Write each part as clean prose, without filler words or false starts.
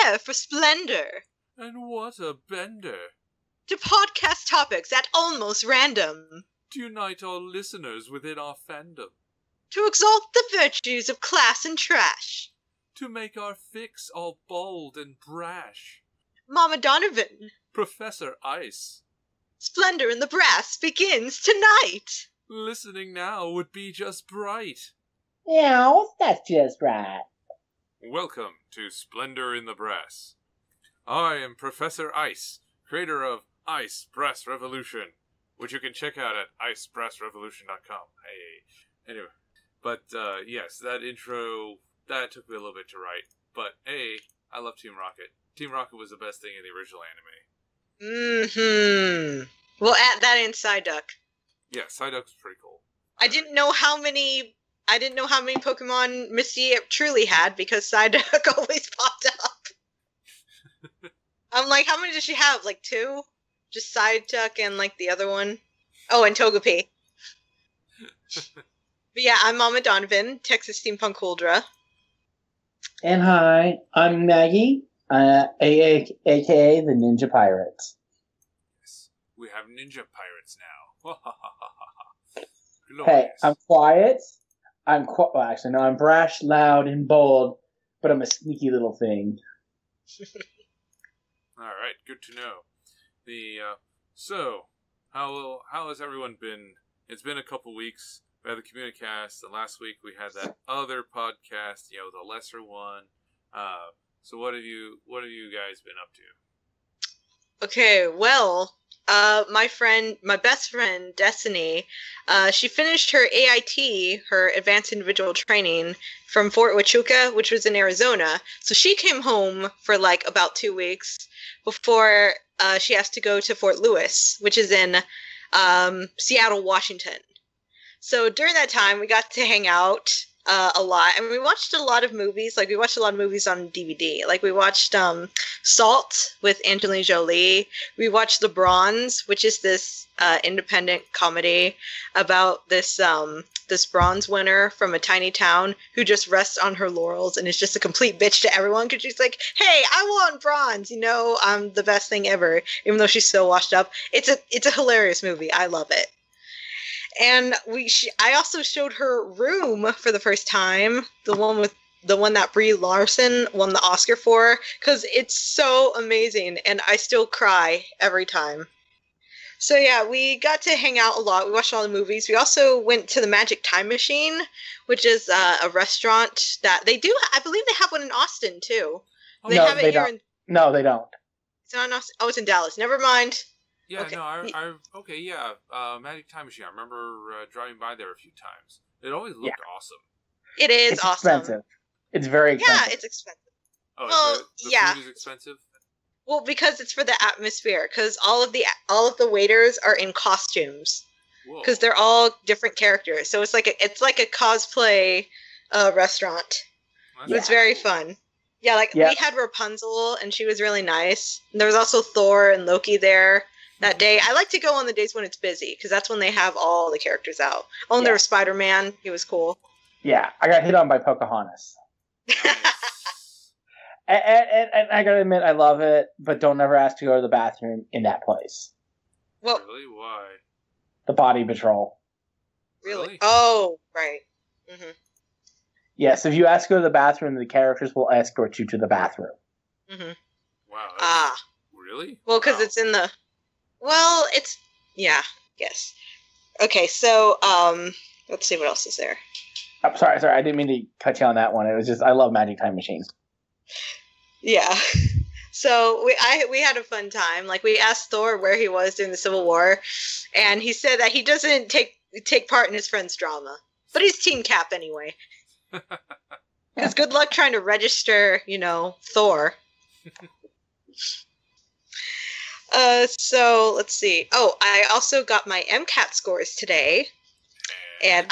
prepare for splendor. And what a bender. To podcast topics at almost random. To unite all listeners within our fandom. To exalt the virtues of class and trash. To make our fix all bold and brash. Mama Donovan. Professor Ice. Splendor in the Brass begins tonight. Listening now would be just bright. Yeah, that's just right. Welcome to Splendor in the Brass. I am Professor Ice, creator of Ice Brass Revolution, which you can check out at icebrassrevolution.com. Hey, anyway. But, yes, that intro, that took me a little bit to write. But, I love Team Rocket. Team Rocket was the best thing in the original anime. We'll add that in Psyduck. Yeah, Psyduck's pretty cool. I didn't know how many Pokemon Misty truly had because Psyduck always popped up. I'm like, how many does she have? Like 2? Just Psyduck and like the other one? Oh, and Togepi. But yeah, I'm Mama Donovan, Texas Steampunk Huldra. And hi, I'm Maggie, aka the Ninja Pirate. Yes, we have Ninja Pirates now. Hey, I'm quiet. Well, actually, no, I'm brash, loud, and bold, but I'm a sneaky little thing. Alright, good to know. So, how has everyone been? It's been a couple weeks. We had the Communicast, and last week we had that other podcast, the lesser one. So what have you guys been up to? Okay, well, my best friend, Destiny, she finished her AIT, her Advanced Individual Training, from Fort Huachuca, which was in Arizona. So she came home for like about 2 weeks before she has to go to Fort Lewis, which is in Seattle, Washington. So during that time, we got to hang out a lot, and we watched a lot of movies. Like, we watched a lot of movies on DVD. Like, we watched Salt with Angelina Jolie. We watched The Bronze, which is this independent comedy about this bronze winner from a tiny town who just rests on her laurels and is just a complete bitch to everyone because she's like, hey, I want bronze, I'm the best thing ever, even though she's so washed up. It's a hilarious movie. I love it. And I also showed her Room for the first time, the one that Brie Larson won the Oscar for, because it's so amazing, and I still cry every time. So yeah, we got to hang out a lot. We watched all the movies. We also went to the Magic Time Machine, which is a restaurant that they do. I believe they have one in Austin too. No, they don't. It's not in Austin. Oh, it's in Dallas. Never mind. Yeah, okay. Magic Time Machine. I remember driving by there a few times. It always looked awesome. It is it's awesome. Expensive. It's very expensive. Yeah, it's expensive. Oh, the food is expensive? Well, because it's for the atmosphere. Because all of the waiters are in costumes. Because they're all different characters. So it's like a cosplay restaurant. It's very fun. Yeah, we had Rapunzel, and she was really nice. And there was also Thor and Loki there that day. I like to go on the days when it's busy, because that's when they have all the characters out. Oh, and there was Spider-Man. He was cool. Yeah, I got hit on by Pocahontas. and I gotta admit, I love it, but don't ever ask to go to the bathroom in that place. Well, really? Why? The Body Patrol. Really? Oh, right. Mm-hmm. Yes, if you ask to go to the bathroom, the characters will escort you to the bathroom. Mm-hmm. Wow. Really? Well, because it's in the... Well, it's... Yeah, yes. Okay, so, let's see what else is there. I'm sorry, I didn't mean to cut you on that one. It was just, I love Magic Time Machines. Yeah. So, we had a fun time. Like, we asked Thor where he was during the Civil War, and he said that he doesn't take part in his friend's drama. But he's Team Cap anyway. Because good luck trying to register, Thor. So, let's see. Oh, I also got my MCAT scores today. And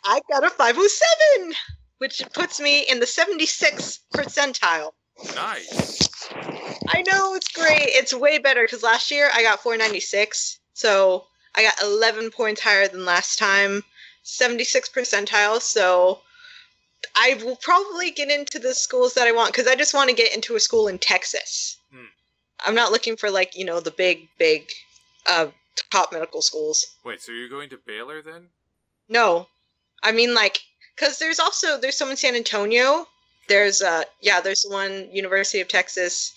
I got a 507, which puts me in the 76th percentile. Nice. I know, it's great. It's way better, because last year I got 496. So, I got 11 points higher than last time. 76th percentile, so... I will probably get into the schools that I want because I just want to get into a school in Texas. I'm not looking for the big top medical schools. Wait, so you're going to Baylor then? No, I mean because there's some in San Antonio. There's one University of Texas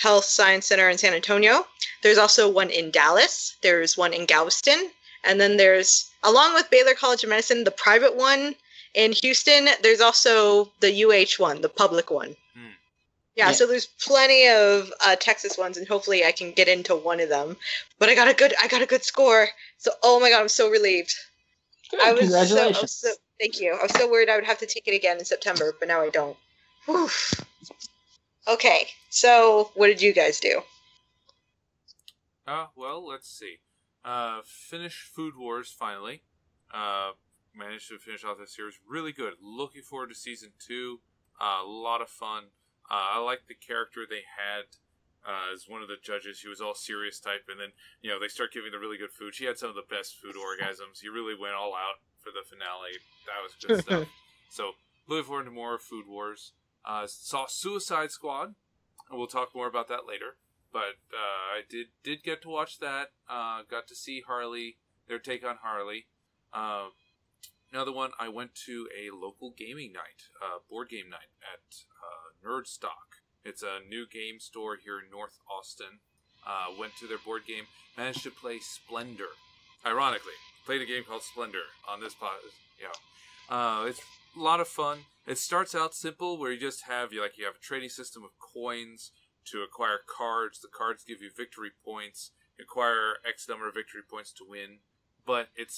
Health Science Center in San Antonio. There's also one in Dallas. There's one in Galveston, and then there's, along with Baylor College of Medicine, the private one in Houston. There's also the UH one, the public one. Yeah, so there's plenty of Texas ones, and hopefully I can get into one of them. But I got a good score. So, oh my god, I'm so relieved. Good, congratulations. Thank you. I was so worried I would have to take it again in September, but now I don't. Whew. Okay, so what did you guys do? Well, let's see. Finished Food Wars finally. Managed to finish off this series. Really good. Looking forward to season 2. A lot of fun. I liked the character they had as one of the judges. He was all serious type, and then they start giving the really good food. She had some of the best food orgasms. He really went all out for the finale. That was good stuff. So looking forward to more Food Wars. Saw Suicide Squad. We'll talk more about that later. But I did get to watch that. Got to see Harley, their take on Harley. Another one, I went to a local gaming night, board game night at Nerdstock. It's a new game store here in North Austin. Went to their board game, managed to play Splendor. Ironically, played a game called Splendor on this pod. It's a lot of fun. It starts out simple, where you just have you have a trading system of coins to acquire cards. The cards give you victory points. You acquire X number of victory points to win. But it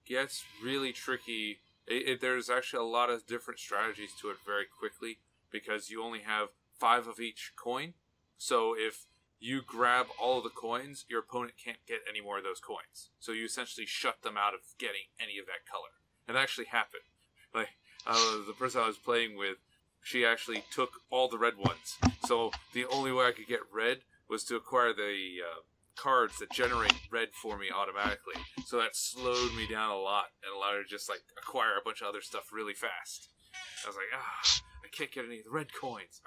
gets really tricky. There's actually a lot of different strategies to it very quickly, because you only have 5 of each coin. So if you grab all of the coins, your opponent can't get any more of those coins. So you essentially shut them out of getting any of that color. And that actually happened. The person I was playing with, she actually took all the red ones. So the only way I could get red was to acquire the cards that generate red for me automatically. So that slowed me down a lot and allowed her to just acquire a bunch of other stuff really fast. I was like, I can't get any of the red coins.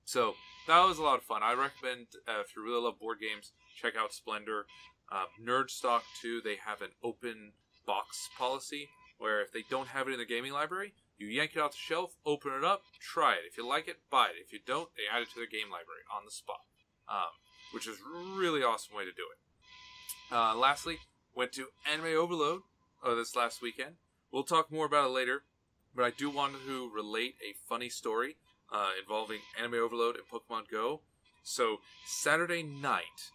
So that was a lot of fun. I recommend, if you really love board games, check out Splendor. Nerdstock too, they have an open box policy, where if they don't have it in the gaming library, you yank it off the shelf, open it up, try it. If you like it, buy it. If you don't, they add it to their game library on the spot. Which is a really awesome way to do it. Lastly, went to Anime Overload this last weekend. We'll talk more about it later, but I do want to relate a funny story involving Anime Overload and Pokemon Go. So, Saturday night,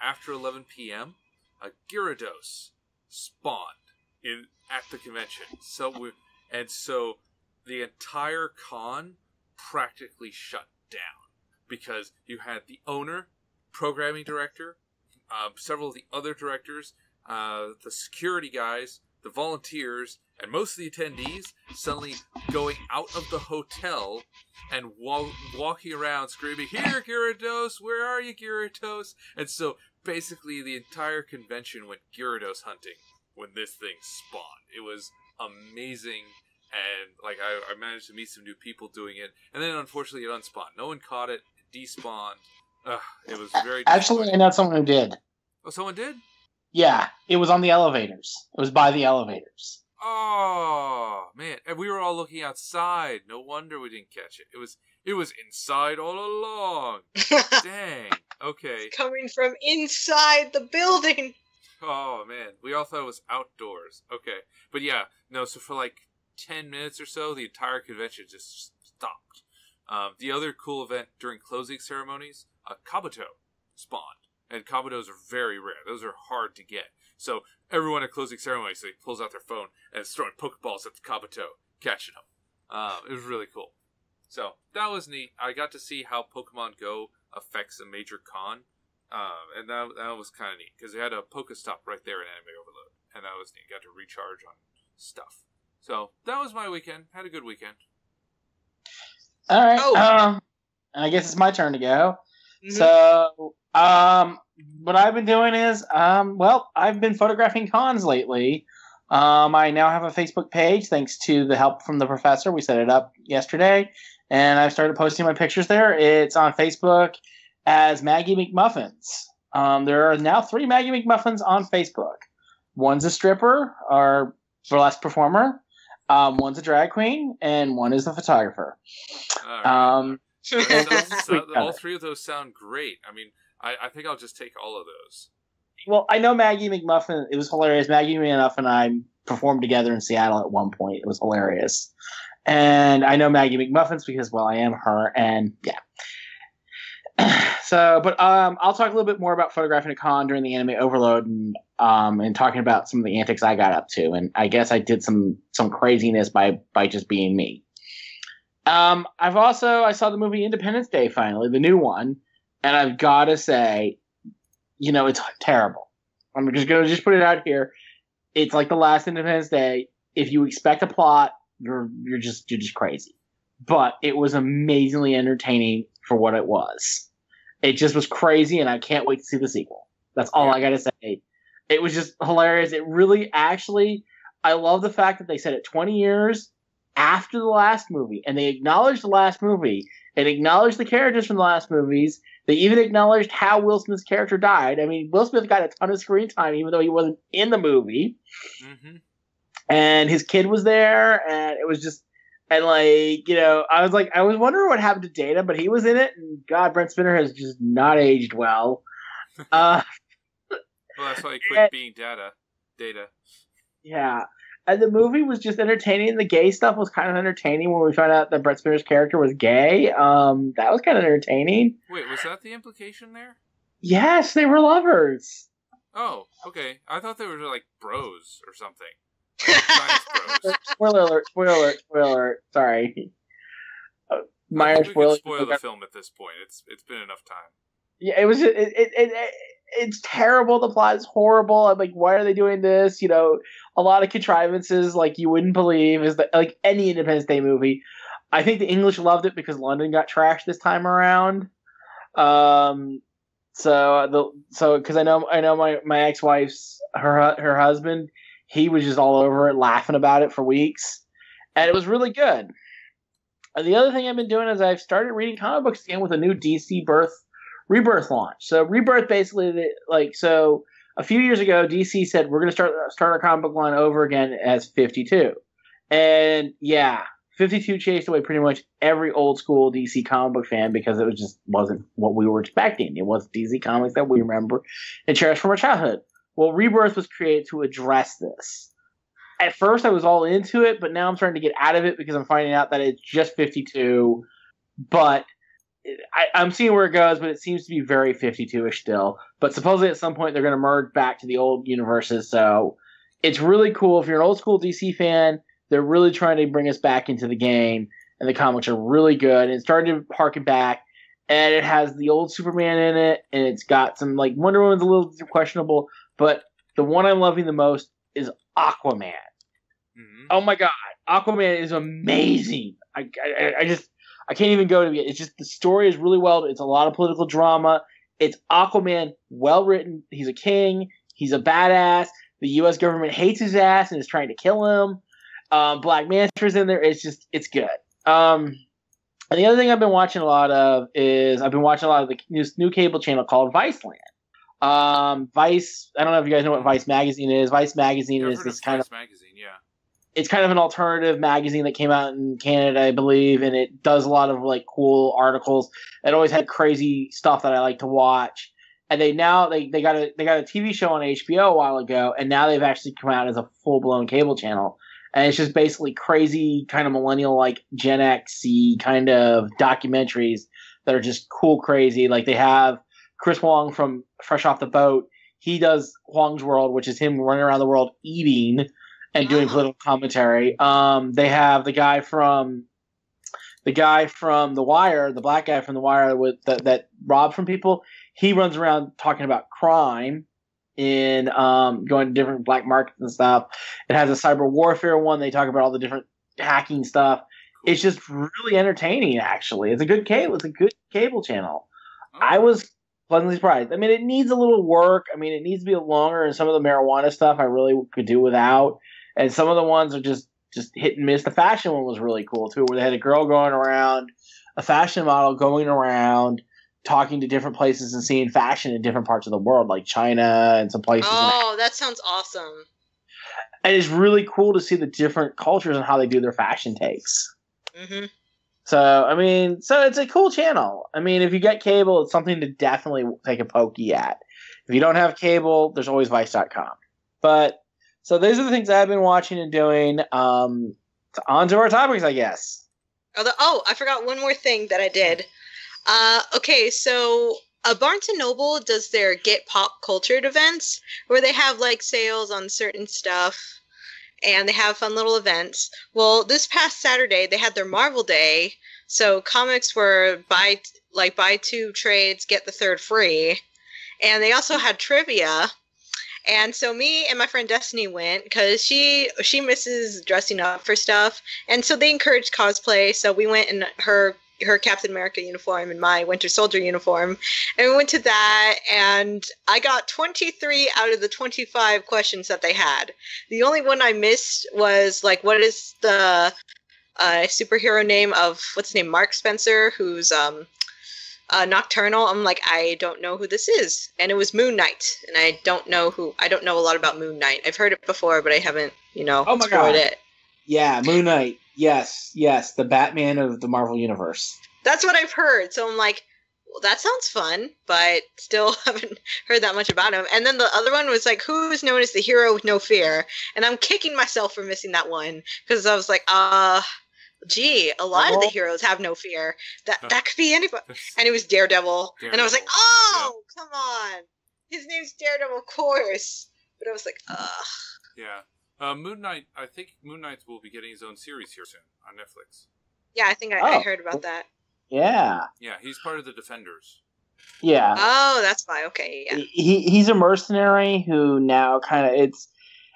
after 11 p.m., a Gyarados spawned at the convention. So the entire con practically shut down, because you had the owner, programming director, several of the other directors, the security guys, the volunteers, and most of the attendees suddenly going out of the hotel and walking around screaming, "Here, Gyarados! Where are you, Gyarados?" And so basically the entire convention went Gyarados hunting when this thing spawned. It was amazing, and I managed to meet some new people doing it, and then unfortunately it unspawned. No one caught it. It despawned. It was very Actually, I know someone who did. Oh, someone did? Yeah, it was on the elevators. It was by the elevators. Oh, man. And we were all looking outside. No wonder we didn't catch it. It was inside all along. Dang. Okay. It's coming from inside the building. Oh, man. We all thought it was outdoors. Okay. But yeah, no, so for 10 minutes or so, the entire convention just stopped. The other cool event during closing ceremonies, a Kabuto spawned. And Kabutos are very rare. Those are hard to get. So everyone at closing ceremonies, pulls out their phone and is throwing Pokeballs at the Kabuto, catching them. It was really cool. So that was neat. I got to see how Pokemon Go affects a major con. And that was kind of neat, because they had a Pokestop right there in Anime Overload. And that was neat. Got to recharge on stuff. So that was my weekend. Had a good weekend. All right. I guess it's my turn to go. Mm-hmm. So, what I've been doing is, I've been photographing cons lately. I now have a Facebook page thanks to the help from the professor. We set it up yesterday, and I've started posting my pictures there. It's on Facebook as Maggie McMuffins. There are now 3 Maggie McMuffins on Facebook. One's a stripper or burlesque performer. One's a drag queen, and one is a photographer. All all 3 of those sound great. I mean, I think I'll just take all of those. Well, I know Maggie McMuffin. It was hilarious. Maggie McMuffin and I performed together in Seattle at one point. It was hilarious. And I know Maggie McMuffins because, well, I am her. And yeah. But I'll talk a little bit more about photographing a con during the Anime Overload and talking about some of the antics I got up to. And I guess I did some craziness by just being me. I saw the movie Independence Day finally, the new one. And I've got to say, it's terrible. I'm just going to put it out here. It's like the last Independence Day. If you expect a plot, you're just crazy. But it was amazingly entertaining for what it was. It just was crazy, and I can't wait to see the sequel. That's all I got to say. It was just hilarious. It really, actually, I love the fact that they said it 20 years after the last movie, and they acknowledged the last movie, and acknowledged the characters from the last movies. They even acknowledged how Will Smith's character died. I mean, Will Smith got a ton of screen time, even though he wasn't in the movie. Mm-hmm. And his kid was there, and it was just, and I was wondering what happened to Data, but he was in it, and God, Brent Spinner has just not aged well. Well, that's why he quit being Data. Yeah. And the movie was just entertaining. The gay stuff was kind of entertaining when we found out that Brett Spinner's character was gay. That was kind of entertaining. Wait, was that the implication there? Yes, they were lovers. Oh, okay. I thought they were like bros or something. Like science bros. Spoiler alert. Sorry. Minor spoiler. Spoil the film at this point. It's been enough time. Yeah, it was. It's terrible. The plot is horrible. I'm like, why are they doing this? A lot of contrivances like you wouldn't believe is that like any Independence Day movie. I think the English loved it because London got trashed this time around. So because I know my ex-wife's her husband, he was just all over it, laughing about it for weeks, and it was really good. And the other thing I've been doing is I've started reading comic books again with a new DC Rebirth launch. So Rebirth basically, so a few years ago, DC said we're going to start our comic book line over again as 52. And yeah, 52 chased away pretty much every old school DC comic book fan because it wasn't what we were expecting. It wasn't DC Comics that we remember and cherish from our childhood. Well, Rebirth was created to address this. At first, I was all into it, but now I'm starting to get out of it because I'm finding out that it's just 52. But I'm seeing where it goes, but it seems to be very 52-ish still. But supposedly at some point they're going to merge back to the old universes. So it's really cool. If you're an old school DC fan, they're really trying to bring us back into the game. And the comics are really good. And it's starting to harken back. And it has the old Superman in it. And it's got some, like, Wonder Woman's a little questionable. But the one I'm loving the most is Aquaman. Mm-hmm. Oh my God. Aquaman is amazing. I can't even go to it. It's just the story is really well. It's a lot of political drama. It's Aquaman, well written. He's a king. He's a badass. The U.S. government hates his ass and is trying to kill him. Black Mantra's in there. It's good. And the other thing I've been watching a lot of the new cable channel called Viceland. Vice. I don't know if you guys know what Vice magazine is. Vice magazine is this kind of magazine. Yeah. It's kind of an alternative magazine that came out in Canada, I believe, and it does a lot of like cool articles. It always had crazy stuff that I like to watch. And they got a TV show on HBO a while ago, and now they've actually come out as a full blown cable channel. And it's just basically crazy, kind of millennial, like Gen X-y kind of documentaries that are just cool, crazy. Like they have Chris Wong from Fresh Off the Boat. He does Huang's World, which is him running around the world eating and doing political commentary. They have the guy from The Wire, the black guy from The Wire that robbed from people. He runs around talking about crime in going to different black markets and stuff. It has a cyber warfare one. They talk about all the different hacking stuff. It's just really entertaining, actually. It's a good cable channel. I was pleasantly surprised. I mean, it needs a little work. I mean, it needs to be longer, and some of the marijuana stuff I really could do without. And some of the ones are just hit and miss. The fashion one was really cool too, where they had a girl going around, a fashion model going around, talking to different places and seeing fashion in different parts of the world, like China and some places. Oh, that sounds awesome. And it's really cool to see the different cultures and how they do their fashion takes. Mm-hmm. So, I mean, so it's a cool channel. I mean, if you get cable, it's something to definitely take a pokey at. If you don't have cable, there's always Vice.com. But, so those are the things I've been watching and doing. On to our topics, I guess. I forgot one more thing that I did. Okay, so Barnes & Noble does their Get Pop Cultured events, where they have, like, sales on certain stuff, and they have fun little events. Well, this past Saturday, they had their Marvel Day, so comics were buy 2 trades, get the third free, and they also had trivia. And so me and my friend Destiny went because she misses dressing up for stuff, and so they encouraged cosplay. So we went in her Captain America uniform and my Winter Soldier uniform, and we went to that. And I got 23 out of the 25 questions that they had. The only one I missed was like, what is the superhero name of Mark Spencer, who's Nocturnal. I'm like, I don't know who this is. And it was Moon Knight. And I don't know a lot about Moon Knight. I've heard it before, but I haven't, explored it. Yeah, Moon Knight. Yes, the Batman of the Marvel Universe. That's what I've heard. So I'm like, well, that sounds fun, but still haven't heard that much about him. And then the other one was like, who is known as the hero with no fear? And I'm kicking myself for missing that one, because I was like, gee, a lot of the heroes have no fear. That could be anybody. And it was Daredevil. And I was like, come on. His name's Daredevil, of course. But I was like, ugh. Yeah. Moon Knight, I think Moon Knight will be getting his own series here soon on Netflix. Yeah, I think I heard about that. Yeah. Yeah, he's part of the Defenders. Yeah. Oh, that's why. Okay, yeah. He's a mercenary who now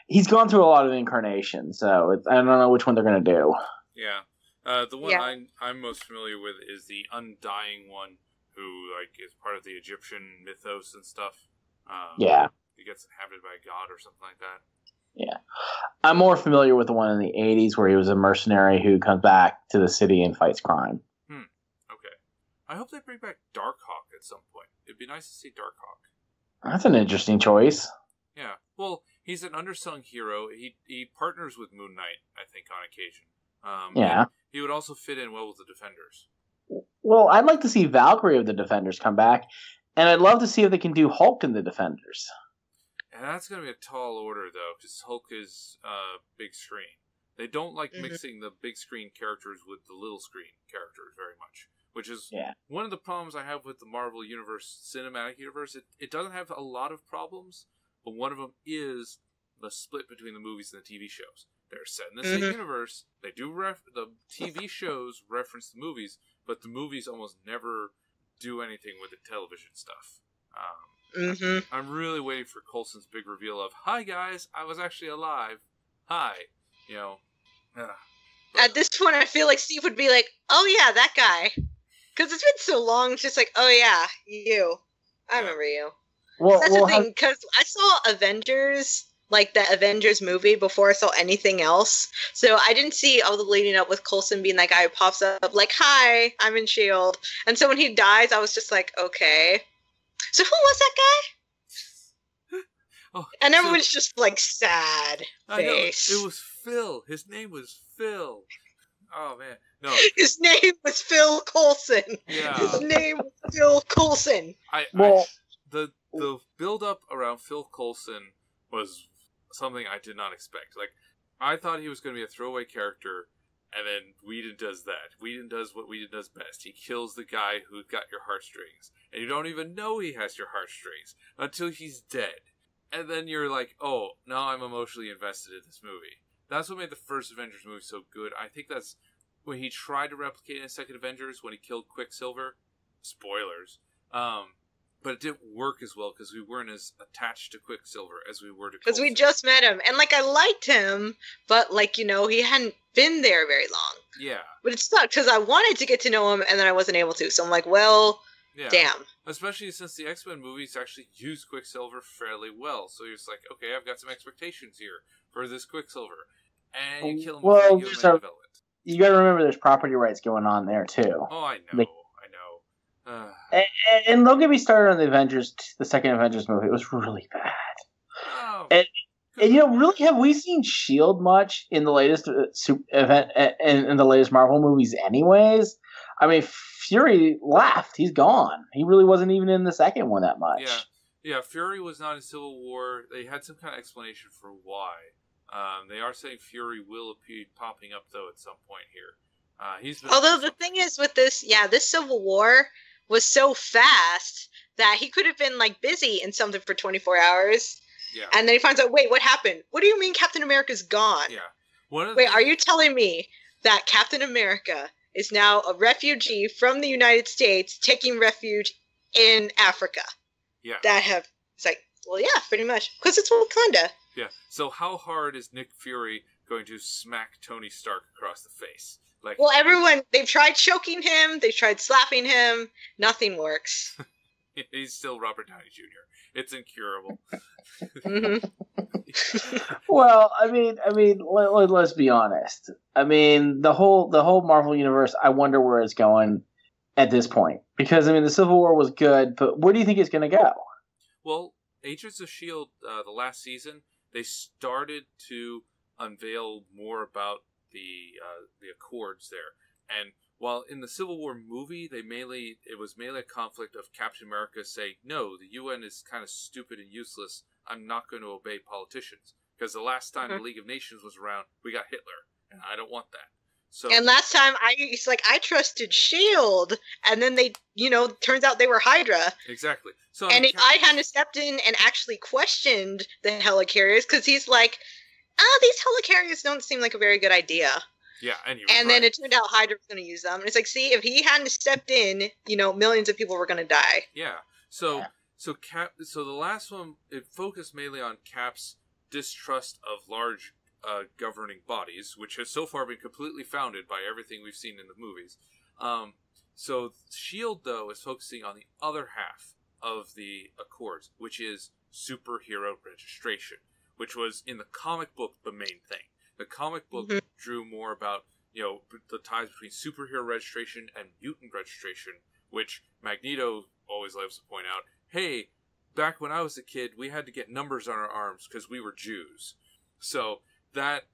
he's gone through a lot of incarnations, so I don't know which one they're going to do. Yeah. The one I'm most familiar with is the Undying one, who is part of the Egyptian mythos and stuff. Yeah. He gets inhabited by a god or something like that. Yeah. I'm more familiar with the one in the 80s where he was a mercenary who comes back to the city and fights crime. Okay. I hope they bring back Darkhawk at some point. It'd be nice to see Darkhawk. That's an interesting choice. Yeah. Well, he's an undersung hero. He partners with Moon Knight, I think, on occasion. Yeah. He would also fit in well with the Defenders. Well, I'd like to see Valkyrie of the Defenders come back, and I'd love to see if they can do Hulk in the Defenders. And that's going to be a tall order, though, because Hulk is big screen. They don't like mixing the big screen characters with the little screen characters very much, which is one of the problems I have with the Marvel Universe, Cinematic Universe. It doesn't have a lot of problems, but one of them is the split between the movies and the TV shows. They're set in the same universe. They do the TV shows reference the movies, but the movies almost never do anything with the television stuff. I'm really waiting for Coulson's big reveal of, "Hi guys, I was actually alive. Hi," At this point, I feel like Steve would be like, "Oh yeah, that guy," because it's been so long. It's just like, "Oh yeah, you. I remember you." Well, that's the thing, because I saw Avengers. Like the Avengers movie before I saw anything else. So I didn't see all the leading up with Coulson being that guy who pops up like, "Hi, I'm in S.H.I.E.L.D." And so when he dies, I was just like, okay. So who was that guy? And everyone's just like sad face. It was Phil. His name was Phil. Oh man. No. His name was Phil Coulson. Yeah. His name was Phil Coulson. The build up around Phil Coulson was something I did not expect. I thought he was going to be a throwaway character, and then Whedon does that. Whedon does what Whedon does best. He kills the guy who got your heartstrings, and you don't even know he has your heartstrings until he's dead. And then you're like, oh, now I'm emotionally invested in this movie. That's what made the first Avengers movie so good. I think that's when he tried to replicate in second Avengers when he killed Quicksilver. Spoilers. But it didn't work as well because we weren't as attached to Quicksilver as we were to Coulson. Because we just met him. And, I liked him, but, he hadn't been there very long. Yeah. But it sucked because I wanted to get to know him, and then I wasn't able to. So I'm like, well, damn. Especially since the X-Men movies actually use Quicksilver fairly well. So you're just like, okay, I've got some expectations here for this Quicksilver, and you kill him Well, before you have him in development. You got to remember, there's property rights going on there too. Oh, I know. And don't get me started on the Avengers, the second Avengers movie. It was really bad. Oh, and really, have we seen Shield much in the latest event in the latest Marvel movies? Anyways, I mean, Fury left. He's gone. He really wasn't even in the second one that much. Yeah. Fury was not in Civil War. They had some kind of explanation for why. They are saying Fury will be popping up though at some point here. Although the thing is with this Civil War was so fast that he could have been like busy in something for 24 hours. Yeah. And then he finds out, wait, what happened? What do you mean Captain America's gone? Yeah. Are you telling me that Captain America is now a refugee from the United States taking refuge in Africa? Yeah. It's like, well, yeah, pretty much. Because it's Wakanda. Yeah. So how hard is Nick Fury going to smack Tony Stark across the face? Well, they've tried choking him, they've tried slapping him, nothing works. He's still Robert Downey Jr. It's incurable. Mm-hmm. Well, I mean, let's be honest. I mean, the whole Marvel universe, I wonder where it's going at this point. Because, I mean, the Civil War was good, but where do you think it's going to go? Well, Agents of S.H.I.E.L.D., the last season, they started to unveil more about the Accords there. And while in the Civil War movie, it was mainly a conflict of Captain America saying, no, the UN is kind of stupid and useless. I'm not going to obey politicians. Because the last time the League of Nations was around, we got Hitler. And I don't want that. So, and last time, I trusted S.H.I.E.L.D., and then they, turns out they were Hydra. Exactly. So, and I hadn't stepped in and actually questioned the helicarriers, because he's like, these helicarriers don't seem like a very good idea. Yeah, and then it turned out Hydra was going to use them. And it's like, see, if he hadn't stepped in, millions of people were going to die. Yeah. So the last one, it focused mainly on Cap's distrust of large governing bodies, which has so far been completely founded by everything we've seen in the movies. So S.H.I.E.L.D., though, is focusing on the other half of the Accords, which is superhero registration, which was in the comic book the main thing. The comic book drew more about, the ties between superhero registration and mutant registration, which Magneto always loves to point out, hey, back when I was a kid, we had to get numbers on our arms because we were Jews. So that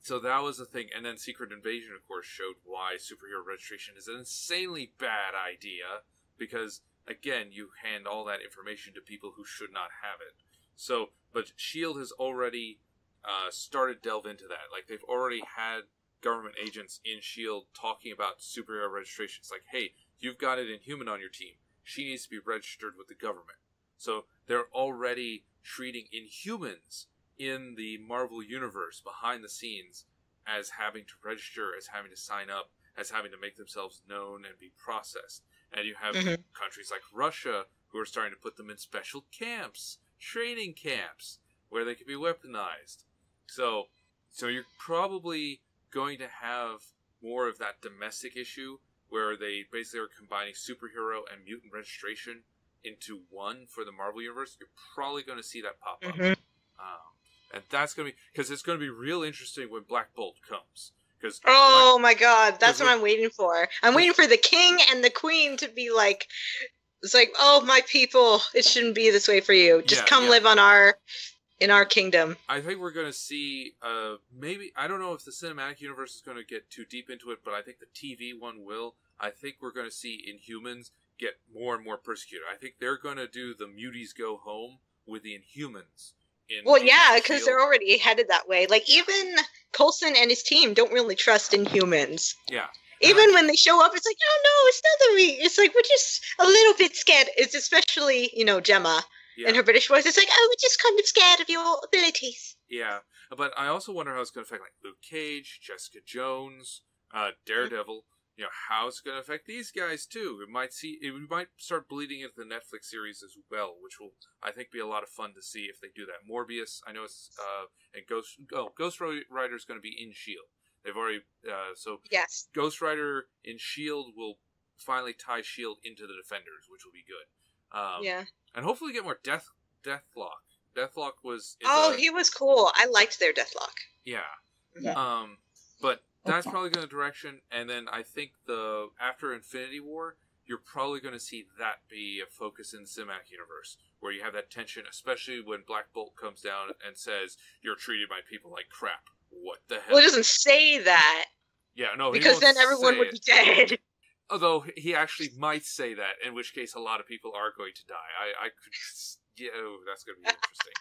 was the thing. And then Secret Invasion, of course, showed why superhero registration is an insanely bad idea, because, again, you hand all that information to people who should not have it. So, but S.H.I.E.L.D. has already started to delve into that. Like, they've already had government agents in S.H.I.E.L.D. talking about superhero registration. It's like, hey, you've got an Inhuman on your team. She needs to be registered with the government. So they're already treating Inhumans in the Marvel Universe behind the scenes as having to register, as having to sign up, as having to make themselves known and be processed. And you have countries like Russia who are starting to put them in special camps, training camps, where they can be weaponized. So you're probably going to have more of that domestic issue where they basically are combining superhero and mutant registration into one for the Marvel Universe. You're probably going to see that pop up. And that's going to be, because it's going to be real interesting when Black Bolt comes. My God, that's what I'm waiting for. I'm waiting for the king and the queen to be like, it's like, oh, my people, it shouldn't be this way for you. Just come live in our kingdom. I think we're going to see, maybe, I don't know if the cinematic universe is going to get too deep into it, but I think the TV one will. I think we're going to see Inhumans get more and more persecuted. I think they're going to do the Muties Go Home with the Inhumans. Because they're already headed that way. Like, even Coulson and his team don't really trust Inhumans. Yeah. Even when they show up, it's like, oh no, it's not that it's like, we're just a little bit scared. It's especially, Gemma and her British voice. It's like, oh, we're just kind of scared of your abilities. Yeah. But I also wonder how it's going to affect, like, Luke Cage, Jessica Jones, Daredevil. How it's going to affect these guys, too. We might start bleeding into the Netflix series as well, which will, I think, be a lot of fun to see if they do that. Morbius, I know it's, and Ghost Rider is going to be in S.H.I.E.L.D. They've already, yes. Ghost Rider in S.H.I.E.L.D. will finally tie S.H.I.E.L.D. into the Defenders, which will be good. And hopefully get more Deathlock Deathlock was... he was cool. I liked their Deathlock. Yeah. Yeah. But that's probably going to direction, and then I think after Infinity War, you're probably going to see that be a focus in the cinematic universe, where you have that tension, especially when Black Bolt comes down and says, "You're treating my people like crap." What the hell? Well, it doesn't say that. Yeah, no, because then everyone would be dead. Although he actually might say that, in which case a lot of people are going to die. I could, yeah, that's going to be interesting.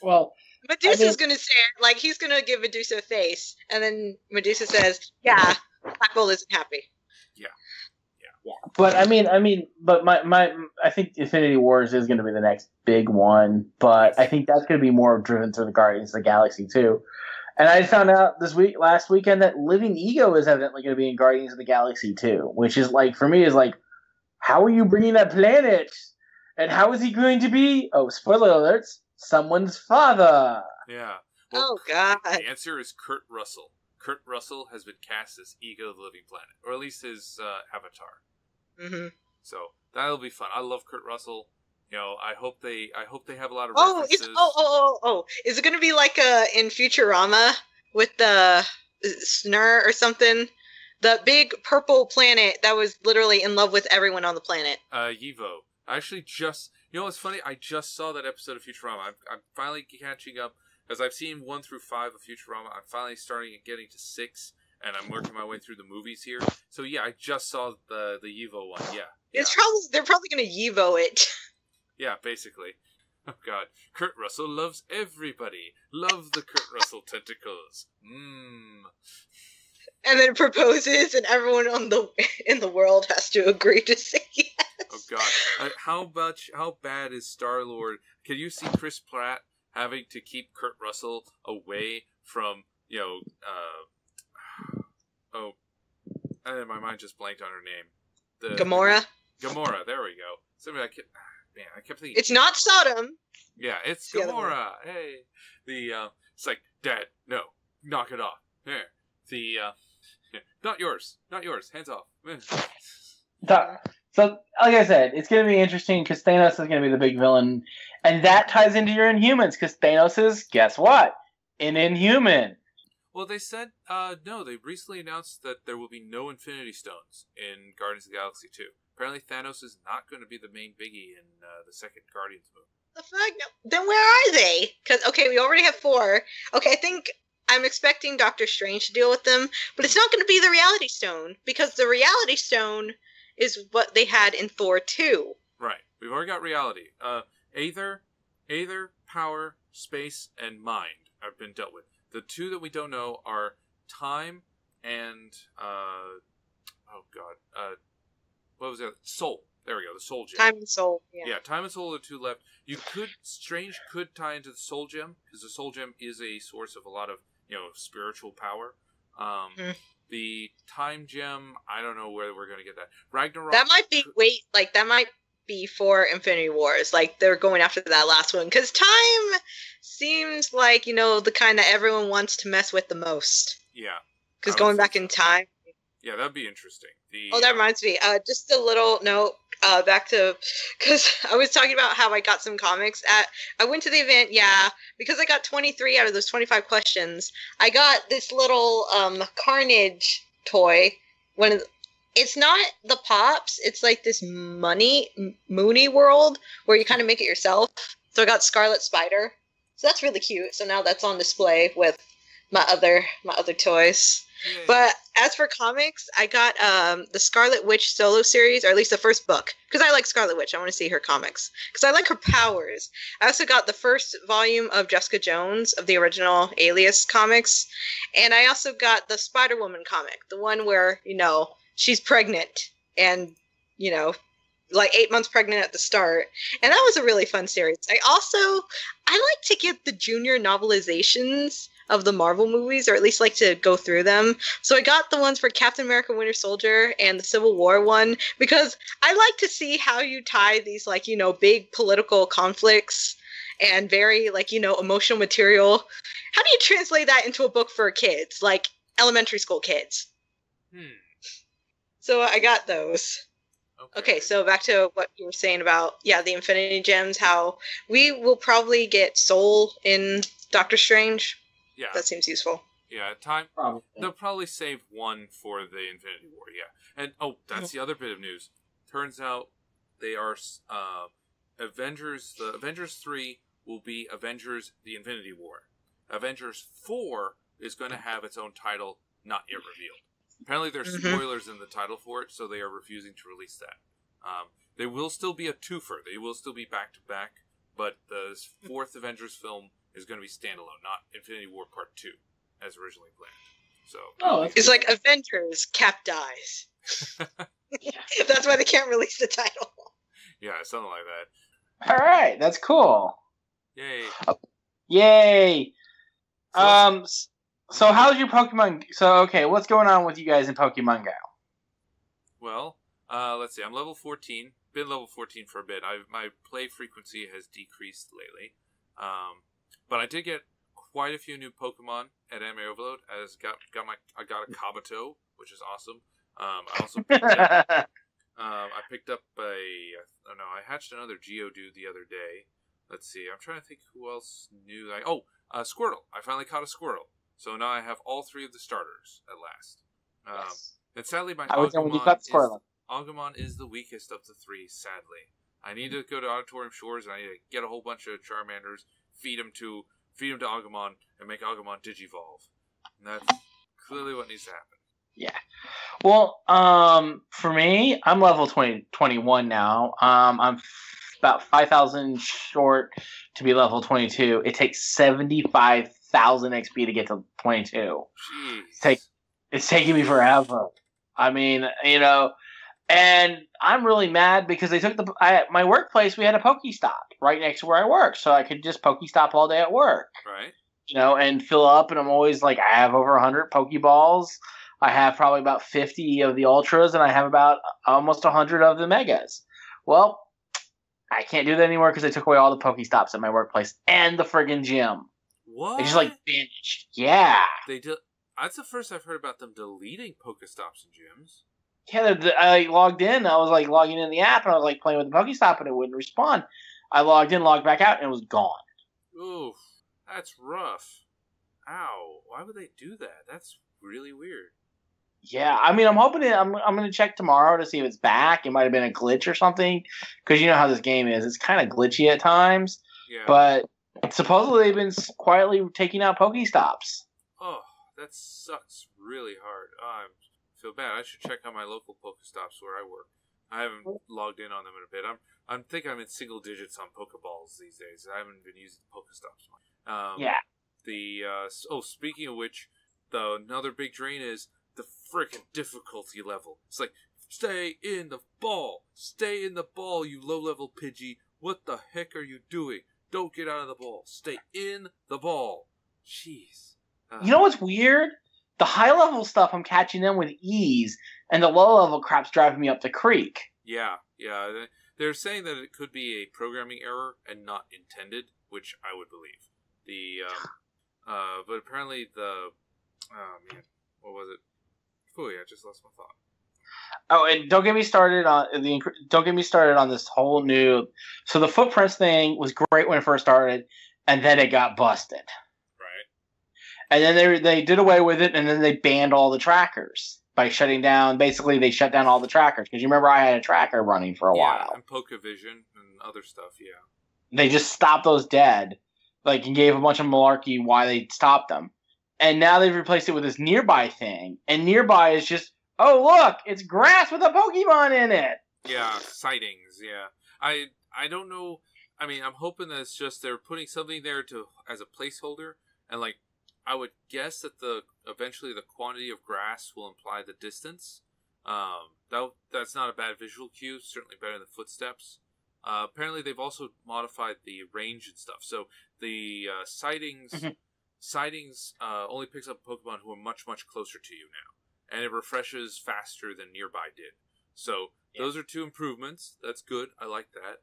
Well, Medusa's going to say it, like he's going to give Medusa a face, and then Medusa says, "Yeah, Black Bolt isn't happy." Yeah. But I think Infinity Wars is going to be the next big one. But I think that's going to be more driven through the Guardians of the Galaxy too. And I found out last weekend that Living Ego is evidently going to be in Guardians of the Galaxy too, which is like, for me, is like, how are you bringing that planet? And how is he going to be? Oh, spoiler alerts! Someone's father. Yeah. Well, oh God. The answer is Kurt Russell. Kurt Russell has been cast as Ego, the Living Planet, or at least his avatar. Mm-hmm. So that'll be fun. I love Kurt Russell. You know, I hope they have a lot of references. Is it going to be like in Futurama with the Snur or something? The big purple planet that was literally in love with everyone on the planet. Yivo. I actually you know what's funny? I just saw that episode of Futurama. I'm finally catching up, because I've seen 1 through 5 of Futurama. I'm finally getting to 6, and I'm working my way through the movies here. So yeah, I just saw the Yivo one. Yeah. They're probably going to Yivo it. Yeah, basically. Oh God, Kurt Russell loves everybody. Love the Kurt Russell tentacles. And then proposes, and everyone in the world has to agree to say yes. Oh God, how bad is Star-Lord? Can you see Chris Pratt having to keep Kurt Russell away from, my mind just blanked on her name. Gamora. Gamora. There we go. I kept thinking. It's not Sodom. Yeah, it's Gamora. Hey, it's like, Dad, no, knock it off. Here, not yours, hands off. So, like I said, it's going to be interesting because Thanos is going to be the big villain, and that ties into your Inhumans because Thanos is, guess what, an Inhuman. Well, they said no. They recently announced that there will be no Infinity Stones in Guardians of the Galaxy 2. Apparently, Thanos is not going to be the main biggie in the second Guardians movie. The fuck? No. Then where are they? Because, okay, we already have 4. Okay, I think I'm expecting Doctor Strange to deal with them, but it's not going to be the Reality Stone, because the Reality Stone is what they had in Thor 2. Right. We've already got reality. Aether, power, space, and mind have been dealt with. The 2 that we don't know are time and, what was it? Soul. There we go, the Soul Gem. Time and Soul, yeah. Time and Soul are the 2 left. Strange could tie into the Soul Gem, because the Soul Gem is a source of a lot of, spiritual power. The Time Gem, I don't know where we're going to get that. Ragnarok. That might be for Infinity Wars. Like, they're going after that last one. Because time seems like, the kind that everyone wants to mess with the most. Yeah. Because going back in time. Yeah, that'd be interesting. That reminds me. Just a little note. Back to, because I was talking about how I got some comics I went to the event, because I got 23 out of those 25 questions. I got this little Carnage toy. It's not the Pops, it's like this Mooney world where you kind of make it yourself. So I got Scarlet Spider. So that's really cute. So now that's on display with my other toys. Yay. But as for comics, I got the Scarlet Witch solo series, or at least the first book, because I like Scarlet Witch. I want to see her comics because I like her powers. I also got the first volume of Jessica Jones of the original Alias comics, and I also got the Spider-Woman comic, the one where she's pregnant and like 8 months pregnant at the start, and that was a really fun series. I like to get the junior novelizations of the Marvel movies, or at least like to go through them. So I got the ones for Captain America Winter Soldier and the Civil War one, because I like to see how you tie these big political conflicts and very emotional material. How do you translate that into a book for kids, like elementary school kids? So I got those. Okay, so back to what you were saying about, the Infinity Gems, how we will probably get Soul in Doctor Strange. Yeah. That seems useful. Yeah, they'll probably save one for the Infinity War, yeah. And, that's the other bit of news. Turns out they are, the Avengers 3 will be Avengers the Infinity War. Avengers 4 is going to have its own title, not yet revealed. Apparently there's spoilers in the title for it, so they are refusing to release that. They will still be a twofer. They will still be back-to-back, but the fourth Avengers film is going to be standalone, not Infinity War Part 2, as originally planned. So it's like Avengers, Cap dies. That's why they can't release the title. Yeah, something like that. All right, that's cool. Yay. Yay. So how's your Pokemon? So, okay, what's going on with you guys in Pokemon Go? Well, let's see. I'm level 14. Been level 14 for a bit. My play frequency has decreased lately. But I did get quite a few new Pokemon at Anime Overload. I got a Kabuto, which is awesome. I also picked up, I hatched another Geodude the other day. Let's see. I'm trying to think who else knew. Squirtle. I finally caught a Squirtle. So now I have all three of the starters at last. Yes. And sadly, my Agumon is the weakest of the three, sadly. I need to go to Auditorium Shores, and I need to get a whole bunch of Charmanders, feed them to Agumon, and make Agumon Digivolve. And that's clearly what needs to happen. Yeah. Well, for me, I'm level 21 now. I'm about 5,000 short to be level 22. It takes 75,000 XP to get to 22. Jeez. It's taking me forever. I mean, and I'm really mad because they took my workplace. We had a Pokestop right next to where I work, so I could just Pokestop all day at work. Right. And fill up. And I'm always like, I have over 100 Pokeballs. I have probably about 50 of the Ultras, and I have about almost 100 of the Megas. Well, I can't do that anymore because they took away all the Pokestops at my workplace and the friggin' gym. What? They just vanished. Yeah. They did. That's the first I've heard about them deleting Pokestops and gyms. Yeah, I logged in. I was logging in the app, and I was playing with the Pokestop, and it wouldn't respond. I logged in, logged back out, and it was gone. Oof, that's rough. Ow! Why would they do that? That's really weird. Yeah, I mean, I'm hoping I'm going to check tomorrow to see if it's back. It might have been a glitch or something, because you know how this game is. It's kind of glitchy at times. Yeah. But supposedly they've been quietly taking out Pokestops. Oh, that sucks really hard. I feel bad. I should check on my local Pokestops where I work. I haven't logged in on them in a bit. I think I'm in single digits on Pokeballs these days. I haven't been using Pokestops much. Yeah. Speaking of which, another big drain is the frickin' difficulty level. It's stay in the ball. Stay in the ball, you low-level Pidgey. What the heck are you doing? Don't get out of the ball. Stay in the ball. Jeez. You know what's weird? The high-level stuff I'm catching them with ease, and the low-level crap's driving me up the creek. Yeah. They're saying that it could be a programming error and not intended, which I would believe. But apparently what was it? Oh yeah, I just lost my thought. Oh, and don't get me started on this whole new. So the footprints thing was great when it first started, and then it got busted. Right. And then they did away with it, and then they banned all the trackers by shutting down. Basically, they shut down all the trackers because you remember I had a tracker running for a while. And Pokevision and other stuff. Yeah. They just stopped those dead, and gave a bunch of malarkey why they stopped them. And now they've replaced it with this nearby thing. And nearby is just, oh, look, it's grass with a Pokemon in it. Yeah, sightings, yeah. I don't know. I mean, I'm hoping that it's just they're putting something there as a placeholder. And, I would guess that eventually the quantity of grass will imply the distance. That's not a bad visual cue. Certainly better than footsteps. Apparently, they've also modified the range and stuff. So the sightings... Sightings only picks up Pokemon who are much, much closer to you now. And it refreshes faster than nearby did. So, those are two improvements. That's good. I like that.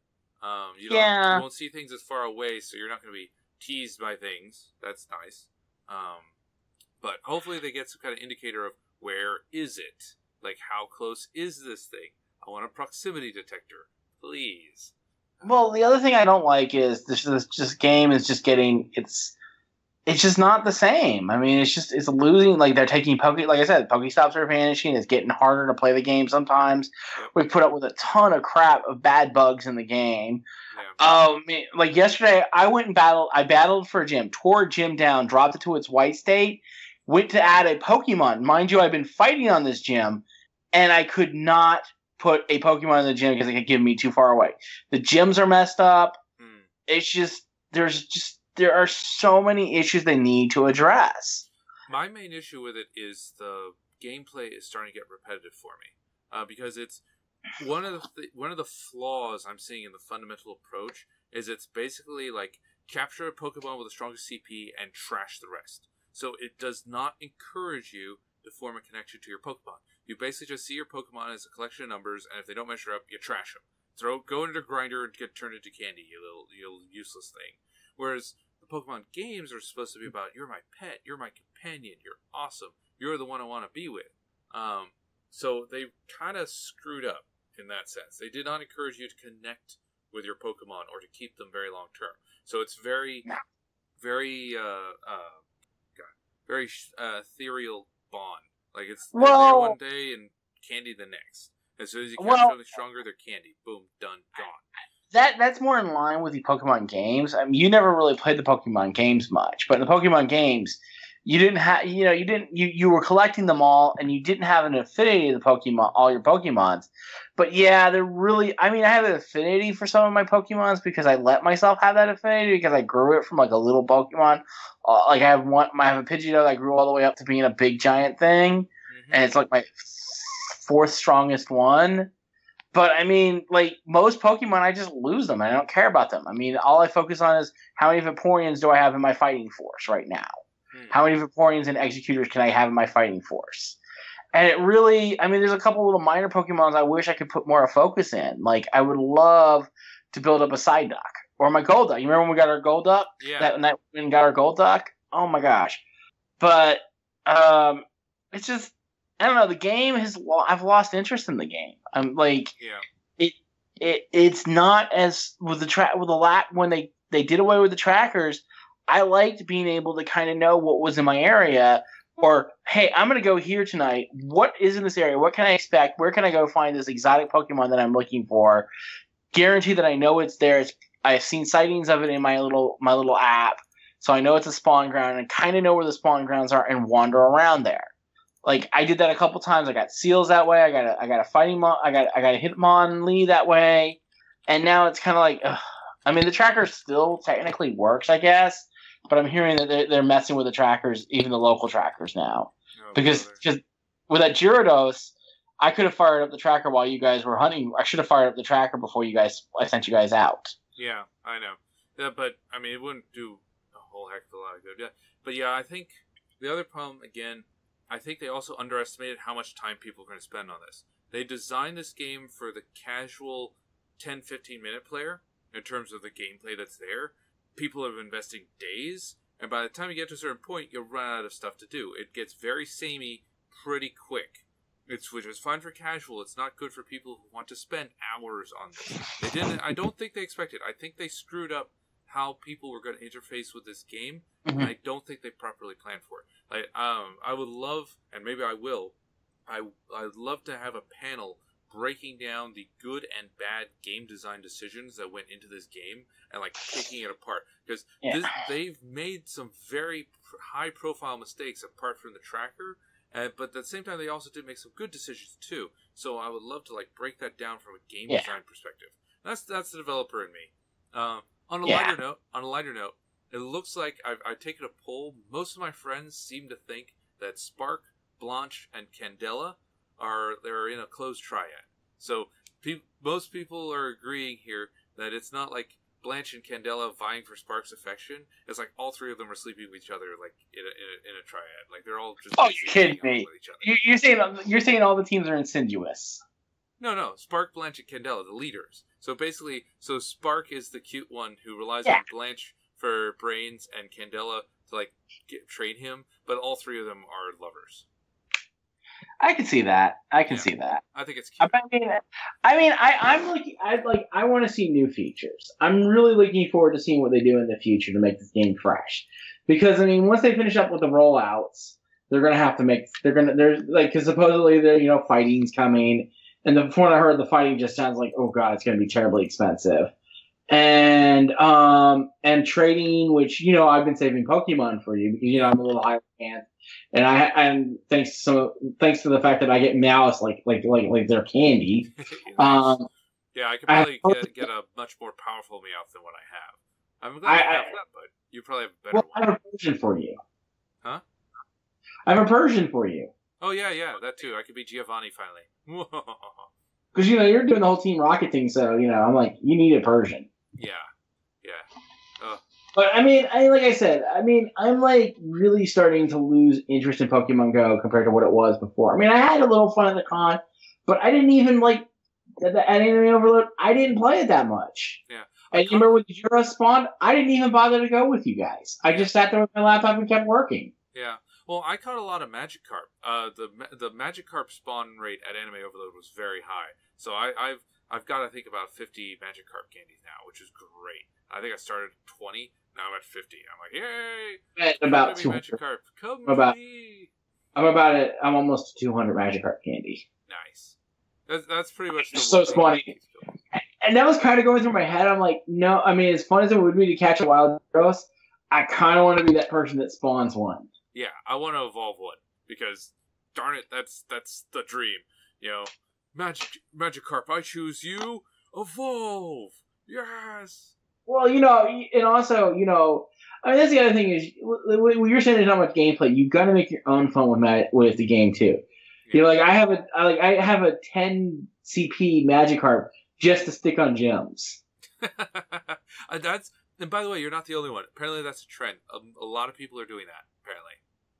You won't see things as far away, so you're not going to be teased by things. That's nice. But hopefully they get some kind of indicator of where is it? How close is this thing? I want a proximity detector. Please. Well, the other thing I don't like is this just game is just getting it's just not the same. I mean, it's losing. Like they're taking like I said, Pokestops are vanishing. It's getting harder to play the game sometimes. Yep. We put up with a ton of crap of bad bugs in the game. Yeah. Oh man, like yesterday, I went and battled. I battled for a gym, tore a gym down, dropped it to its white state, went to add a Pokemon. Mind you, I've been fighting on this gym, and I could not put a Pokemon in the gym because it could give me too far away. The gyms are messed up. It's just there are so many issues they need to address. My main issue with it is the gameplay is starting to get repetitive for me, because it's one of the flaws I'm seeing in the fundamental approach is it's basically like capture a Pokemon with the strongest CP and trash the rest. So it does not encourage you to form a connection to your Pokemon. You basically just see your Pokemon as a collection of numbers, and if they don't measure up, you trash them. Go into the grinder and get turned into candy, you little useless thing. Whereas the Pokemon games are supposed to be about, you're my pet, you're my companion, you're awesome, you're the one I want to be with. So they kind of screwed up in that sense. They did not encourage you to connect with your Pokemon or to keep them very long term. So it's very ethereal bond. Like it's they're there one day and candy the next. As soon as you catch something stronger, they're candy. Boom, done, gone. That's more in line with the Pokemon games. I mean, you never really played the Pokemon games much, but in the Pokemon games, you didn't have, you were collecting them all, and you didn't have an affinity to the Pokemon, all your Pokemons. But yeah, they're really. I mean, I have an affinity for some of my Pokemons because I let myself have that affinity because I grew it from like a little Pokemon. Like I have a Pidgeotto that grew all the way up to being a big giant thing, and it's like my fourth strongest one. But I mean, like most Pokemon, I just lose them. I don't care about them. I mean, all I focus on is how many Vaporeons do I have in my fighting force right now? How many Vaporeons and Executors can I have in my fighting force? And it really, I mean, there's a couple little minor Pokemons I wish I could put more focus in. Like, I would love to build up a Psyduck or my Golduck. You remember when we got our Golduck? Yeah. That night when we got our Golduck? Oh my gosh. But it's just, I don't know. The game I've lost interest in the game. I'm like, it's not as with when they did away with the trackers. I liked being able to kind of know what was in my area, or hey, I'm going to go here tonight. What is in this area? What can I expect? Where can I go find this exotic Pokemon that I'm looking for? Guarantee that I know it's there. I've seen sightings of it in my little app, so I know it's a spawn ground and kind of know where the spawn grounds are and wander around there. Like I did that a couple times. I got Seals that way. I got a fighting I got a Hitmonlee that way, and now it's kind of like, I mean, the tracker still technically works, I guess. But I'm hearing that they're messing with the trackers, even the local trackers now. Because with that Gyarados, I could have fired up the tracker while you guys were hunting. I should have fired up the tracker before I sent you guys out. Yeah, I know. Yeah, but, I mean, it wouldn't do a whole heck of a lot of good. Yeah. But, yeah, I think the other problem, again, I think they also underestimated how much time people are going to spend on this. They designed this game for the casual 10, 15-minute player in terms of the gameplay that's there. People are investing days, and by the time you get to a certain point, you'll run out of stuff to do. It gets very samey pretty quick. Which is fine for casual. It's not good for people who want to spend hours on this. I don't think they expected. I think they screwed up how people were going to interface with this game, and I don't think they properly planned for it. Like, I would love, and maybe I will, I'd love to have a panel breaking down the good and bad game design decisions that went into this game and like picking it apart, because they've made some very high profile mistakes apart from the tracker, but at the same time they also did make some good decisions too. So I would love to like break that down from a game design perspective. That's the developer in me. On a lighter note, it looks like I've taken a poll. Most of my friends seem to think that Spark, Blanche, and Candela they're in a closed triad. So most people are agreeing here that it's not like Blanche and Candela vying for Spark's affection. It's like all three of them are sleeping with each other, like in a triad. Like they're all just. Oh, you're kidding me! With each other. You're saying all the teams are insidious. No. Spark, Blanche, and Candela, the leaders. So basically, Spark is the cute one who relies on Blanche for brains and Candela to like train him, but all three of them are lovers. I can see that. I can Yeah. see that. I think it's cute. I'm looking. I want to see new features. I'm really looking forward to seeing what they do in the future to make this game fresh. Because I mean, once they finish up with the rollouts, they're gonna have to make. There's like because supposedly fighting's coming, and from what I heard, the fighting just sounds like, oh god, it's gonna be terribly expensive. And trading, which I've been saving Pokemon for you because I'm a little higher hand, and thanks to the fact that I get Mouse like they're candy. Nice. Yeah, I could probably get a much more powerful Meowth than what I have. I'm glad I have that, but you probably have a better one. I have a Persian for you. Huh? I have a Persian for you. Oh yeah, that too. I could be Giovanni finally. Because you're doing the whole Team Rocket thing, so I'm like, you need a Persian. Yeah. But I mean, like I said, I'm like really starting to lose interest in Pokemon Go compared to what it was before. I mean, I had a little fun at the con, but I didn't even like at Anime Overload. I didn't play it that much. Yeah. And you remember when the Jura spawned? I didn't even bother to go with you guys. I just sat there with my laptop and kept working. Yeah. Well, I caught a lot of Magikarp. The Magikarp spawn rate at Anime Overload was very high. So I've got I think about 50 Magikarp candies now, which is great. I think I started at 20. Now I'm at 50. I'm like, yay! At about 200. Magikarp, come to me. I'm almost 200 Magikarp candy. Nice. That's pretty much so funny. And that was kind of going through my head. I'm like, no. I mean, as fun as it would be to catch a wild Gyarados, I kind of want to be that person that spawns one. Yeah, I want to evolve one because, darn it, that's the dream. Magikarp, I choose you. Evolve. Yes. Well, and also, I mean, that's the other thing is when you're saying there's not much gameplay, you got to make your own fun with the game too. Yeah. Like I have a 10 CP Magikarp just to stick on gems. And by the way, you're not the only one. Apparently, that's a trend. A lot of people are doing that. Apparently.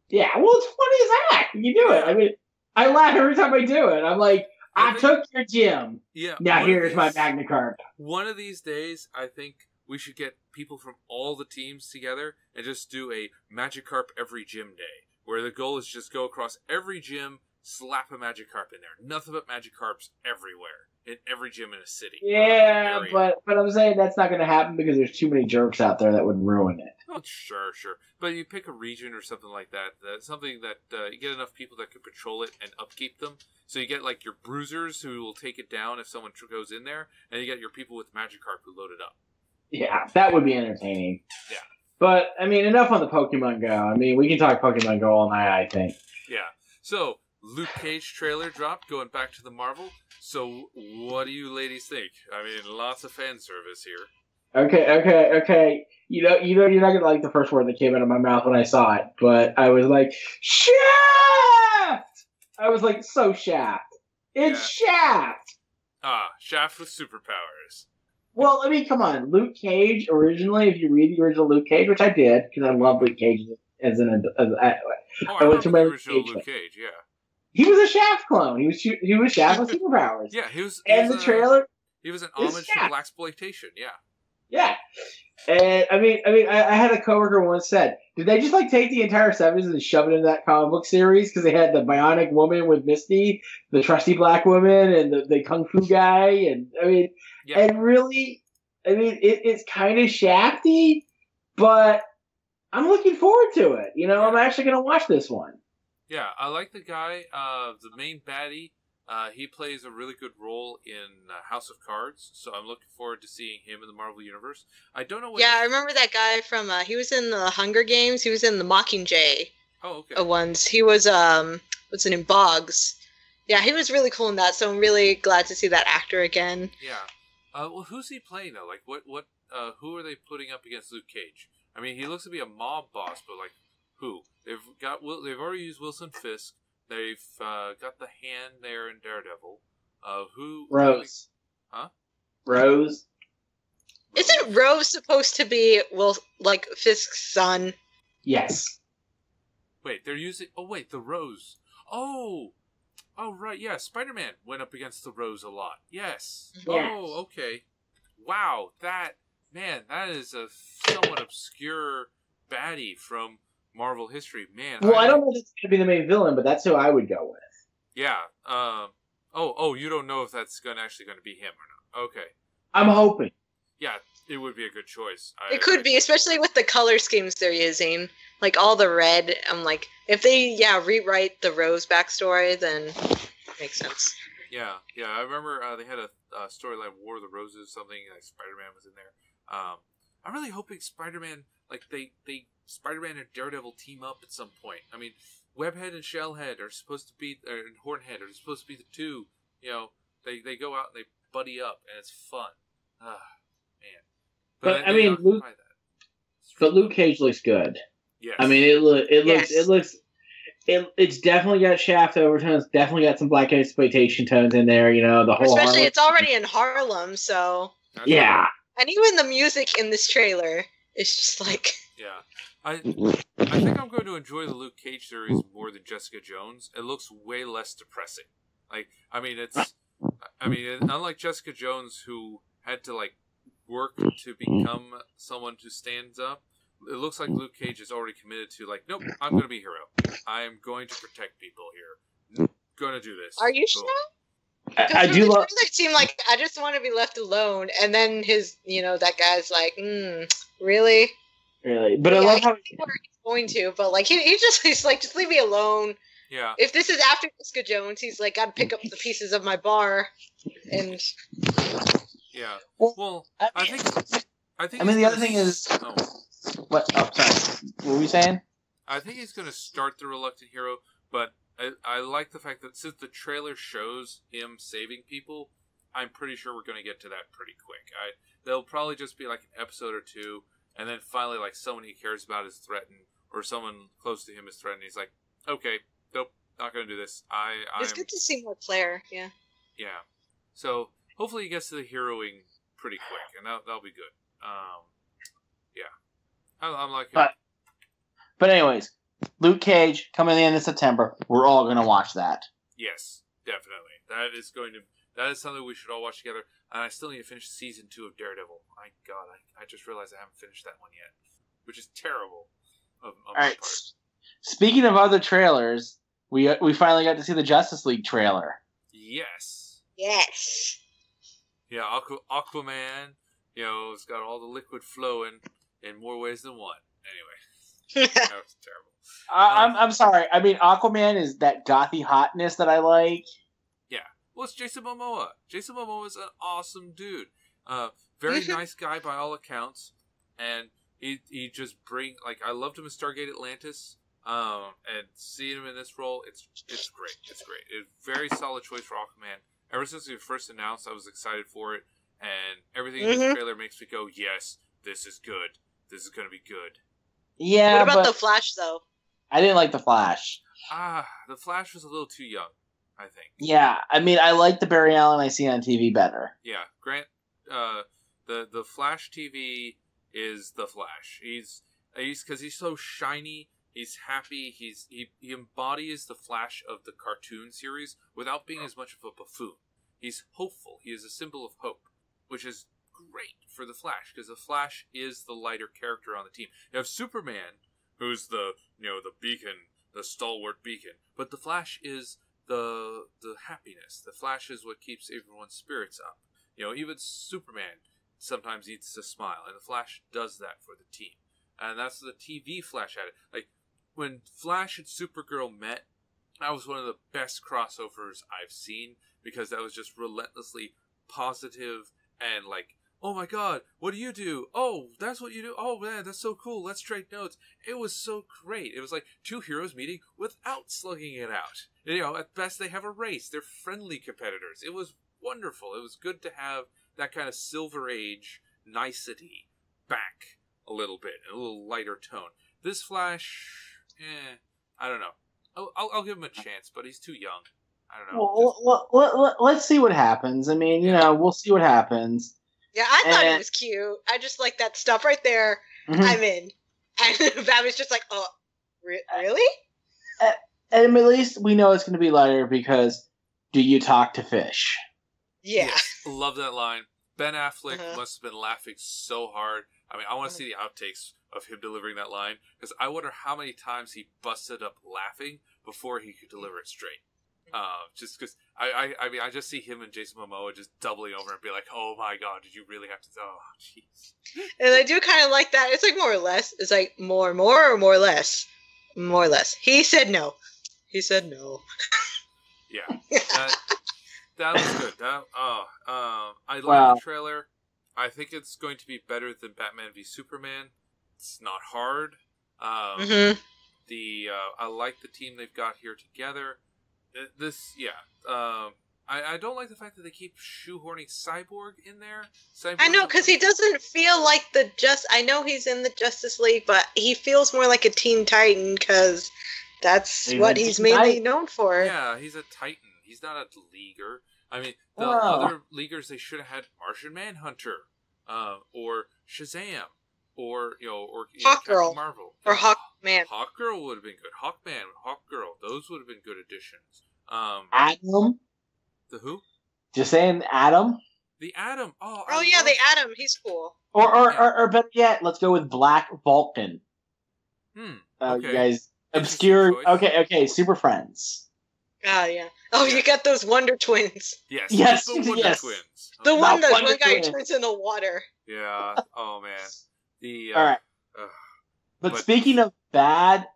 Yeah, well, it's funny as that. You do it. I mean, I laugh every time I do it. I'm like, I took your gem. Yeah. Now here's my Magnikarp. One of these days, I think we should get people from all the teams together and just do a Magikarp every gym day, where the goal is just go across every gym, slap a Magikarp in there. Nothing but Magikarps everywhere. In every gym in a city. Yeah, but I'm saying that's not going to happen because there's too many jerks out there that would ruin it. Oh, sure. But you pick a region or something like that. Something that you get enough people that can patrol it and upkeep them. So you get like your bruisers who will take it down if someone goes in there, and you get your people with Magikarp who load it up. Yeah, that would be entertaining. Yeah. But, I mean, enough on the Pokemon Go. I mean, we can talk Pokemon Go all night, I think. Yeah. So, Luke Cage trailer dropped, going back to the Marvel. So, what do you ladies think? I mean, lots of fan service here. Okay. You're not going to like the first word that came out of my mouth when I saw it, but I was like, Shaft! I was like, so Shaft. It's Shaft! Shaft with superpowers. Well, I mean, come on. Luke Cage, originally, if you read the original Luke Cage, which I did, because I love Luke Cage I went to the original Luke Cage, yeah. He was a Shaft clone. He was Shaft with superpowers. Yeah, he was trailer. He was an homage to blaxploitation. Yeah. Yeah, and I had a coworker once said, "Did they just like take the entire '70s and shove it into that comic book series? Because they had the Bionic Woman with Misty, the trusty black woman, and the kung fu guy, and and really, it's kind of shafty, but I'm looking forward to it. I'm actually going to watch this one." Yeah, I like the guy, the main baddie. He plays a really good role in House of Cards, so I'm looking forward to seeing him in the Marvel Universe. I don't know what... Yeah, I remember that guy from, he was in the Hunger Games, he was in the Mockingjay. Oh, okay. Ones. He was, what's the name, Boggs. Yeah, he was really cool in that, so I'm really glad to see that actor again. Yeah. Well, who's he playing, though? Like, who are they putting up against Luke Cage? I mean, he looks to be a mob boss, but, like, who? They've already used Wilson Fisk. They've got the Hand there in Daredevil. Who? Rose. Huh? Rose. Isn't Rose supposed to be Fisk's son? Yes. Wait, they're using. Oh wait, the Rose. Oh, right. Yeah, Spider-Man went up against the Rose a lot. Yes. Oh, okay. Wow, that is a somewhat obscure baddie from Marvel history, man. Well, I don't know if it's going to be the main villain, but that's who I would go with. Yeah. Oh, you don't know if that's actually going to be him or not. Okay. I'm hoping. Yeah, it would be a good choice. It could be, especially with the color schemes they're using. Like, all the red. I'm like, if they, rewrite the Rose backstory, then it makes sense. Yeah. I remember they had a storyline, War of the Roses, something, like Spider-Man was in there. I'm really hoping Spider-Man, like, Spider-Man and Daredevil team up at some point. I mean, Webhead and Shellhead are supposed to be, and Hornhead are supposed to be the two. You know, they go out and they buddy up, and it's fun. Ah, man. But I mean, Luke Cage looks good. Yes. I mean, it's definitely got Shaft overtones. Definitely got some black exploitation tones in there. You know, the whole. Especially, Harlem. It's already in Harlem, so. Yeah. And even the music in this trailer is just like. Yeah. I think I'm going to enjoy the Luke Cage series more than Jessica Jones. It looks way less depressing. Like, unlike Jessica Jones, who had to, like, work to become someone who stands up, it looks like Luke Cage is already committed to, like, nope, I'm going to be a hero. I am going to protect people here. Going to do this. Are you sure? I do love. It seemed like I just want to be left alone, and then that guy's like, really? Really, but I love how he's going to, but like he's like, just leave me alone. Yeah. If this is after Jessica Jones, he's like, gotta pick up the pieces of my bar, and. Yeah. Well, I think. I mean, the other thing is. Oh. What? Oh, sorry. What were you saying? I think he's going to start the reluctant hero, but I like the fact that since the trailer shows him saving people, I'm pretty sure we're going to get to that pretty quick. They'll probably just be like an episode or two, and then finally, like, someone he cares about is threatened, or someone close to him is threatened. He's like, okay, nope, not going to do this. It's good to see more Claire, yeah. Yeah. So, hopefully he gets to the heroing pretty quick, and that'll be good. Yeah. I'm like... But anyways, Luke Cage coming in the end of September. We're all going to watch that. Yes, definitely. That is something we should all watch together. And I still need to finish season 2 of Daredevil. My God, I just realized I haven't finished that one yet, which is terrible. Of all right. Part. Speaking of other trailers, we finally got to see the Justice League trailer. Yes. Yes. Yeah, Aquaman. It's got all the liquid flowing in more ways than one. Anyway, that was terrible. I'm sorry. I mean, Aquaman is that gothy hotness that I like. Yeah. Well, it's Jason Momoa. Jason Momoa is an awesome dude. Very nice guy by all accounts. And he just I loved him in Stargate Atlantis. And seeing him in this role, it's great. It's great. It's a very solid choice for Aquaman. Ever since he was first announced, I was excited for it. And everything in the trailer makes me go, yes, this is good. This is going to be good. Yeah, what about the Flash, though? I didn't like the Flash. The Flash was a little too young, I think. Yeah, I mean, I like the Barry Allen I see on TV better. Yeah, Grant, the Flash TV is the Flash. He's because he's so shiny, he's happy, he embodies the Flash of the cartoon series without being as much of a buffoon. He's hopeful. He is a symbol of hope, which is great for the Flash, because the Flash is the lighter character on the team. You have Superman, who's the beacon, the stalwart beacon, but the Flash is the happiness. The Flash is what keeps everyone's spirits up. Even Superman sometimes needs to smile, and the Flash does that for the team. And that's the TV Flash at it. Like, when Flash and Supergirl met, that was one of the best crossovers I've seen, because that was just relentlessly positive and like, oh my God, what do you do? Oh, that's what you do? Oh man, that's so cool. Let's trade notes. It was so great. It was like two heroes meeting without slugging it out. At best they have a race. They're friendly competitors. It was wonderful. It was good to have that kind of Silver Age nicety back a little bit, a little lighter tone. This Flash, I don't know. I'll give him a chance, but he's too young. I don't know. Well, let's see what happens. I mean, we'll see what happens. Yeah, I thought it was cute. I just like that stuff right there. Mm-hmm. I'm in. And Bab was just like, oh, really? And at least we know it's going to be lighter because do you talk to fish? Yeah. Yes, love that line. Ben Affleck must have been laughing so hard. I mean, I want to see the outtakes of him delivering that line, because I wonder how many times he busted up laughing before he could deliver it straight. Just because I mean, I just see him and Jason Momoa just doubling over and be like, oh my god, did you really have to? Oh, jeez. And I do kind of like that. It's like more or less. It's like more or more or less. More or less. He said no. He said no. Yeah. That was good. I like the trailer. I think it's going to be better than Batman v Superman. It's not hard. I like the team they've got here together. I don't like the fact that they keep shoehorning Cyborg in there. I know, because he doesn't feel like I know he's in the Justice League, but he feels more like a Teen Titan, because that's what he's mainly known for. Yeah, he's a Titan. He's not a Leaguer. I mean, the other Leaguers, they should have had Martian Manhunter, or Shazam, or Hawkgirl, Marvel, or Hawkman. Hawkgirl would have been good. Hawkman, Hawkgirl, those would have been good additions. Adam. The who? Just saying, Adam. The Atom. The Atom. He's cool. Or better yet, let's go with Black Vulcan. Okay. You guys, obscure. Okay. Super Friends. Yeah. Oh, you got those Wonder Twins. Yes. The Wonder Twins. The one that one guy Twins. turns into water. Yeah. Oh man. All right. But speaking of bad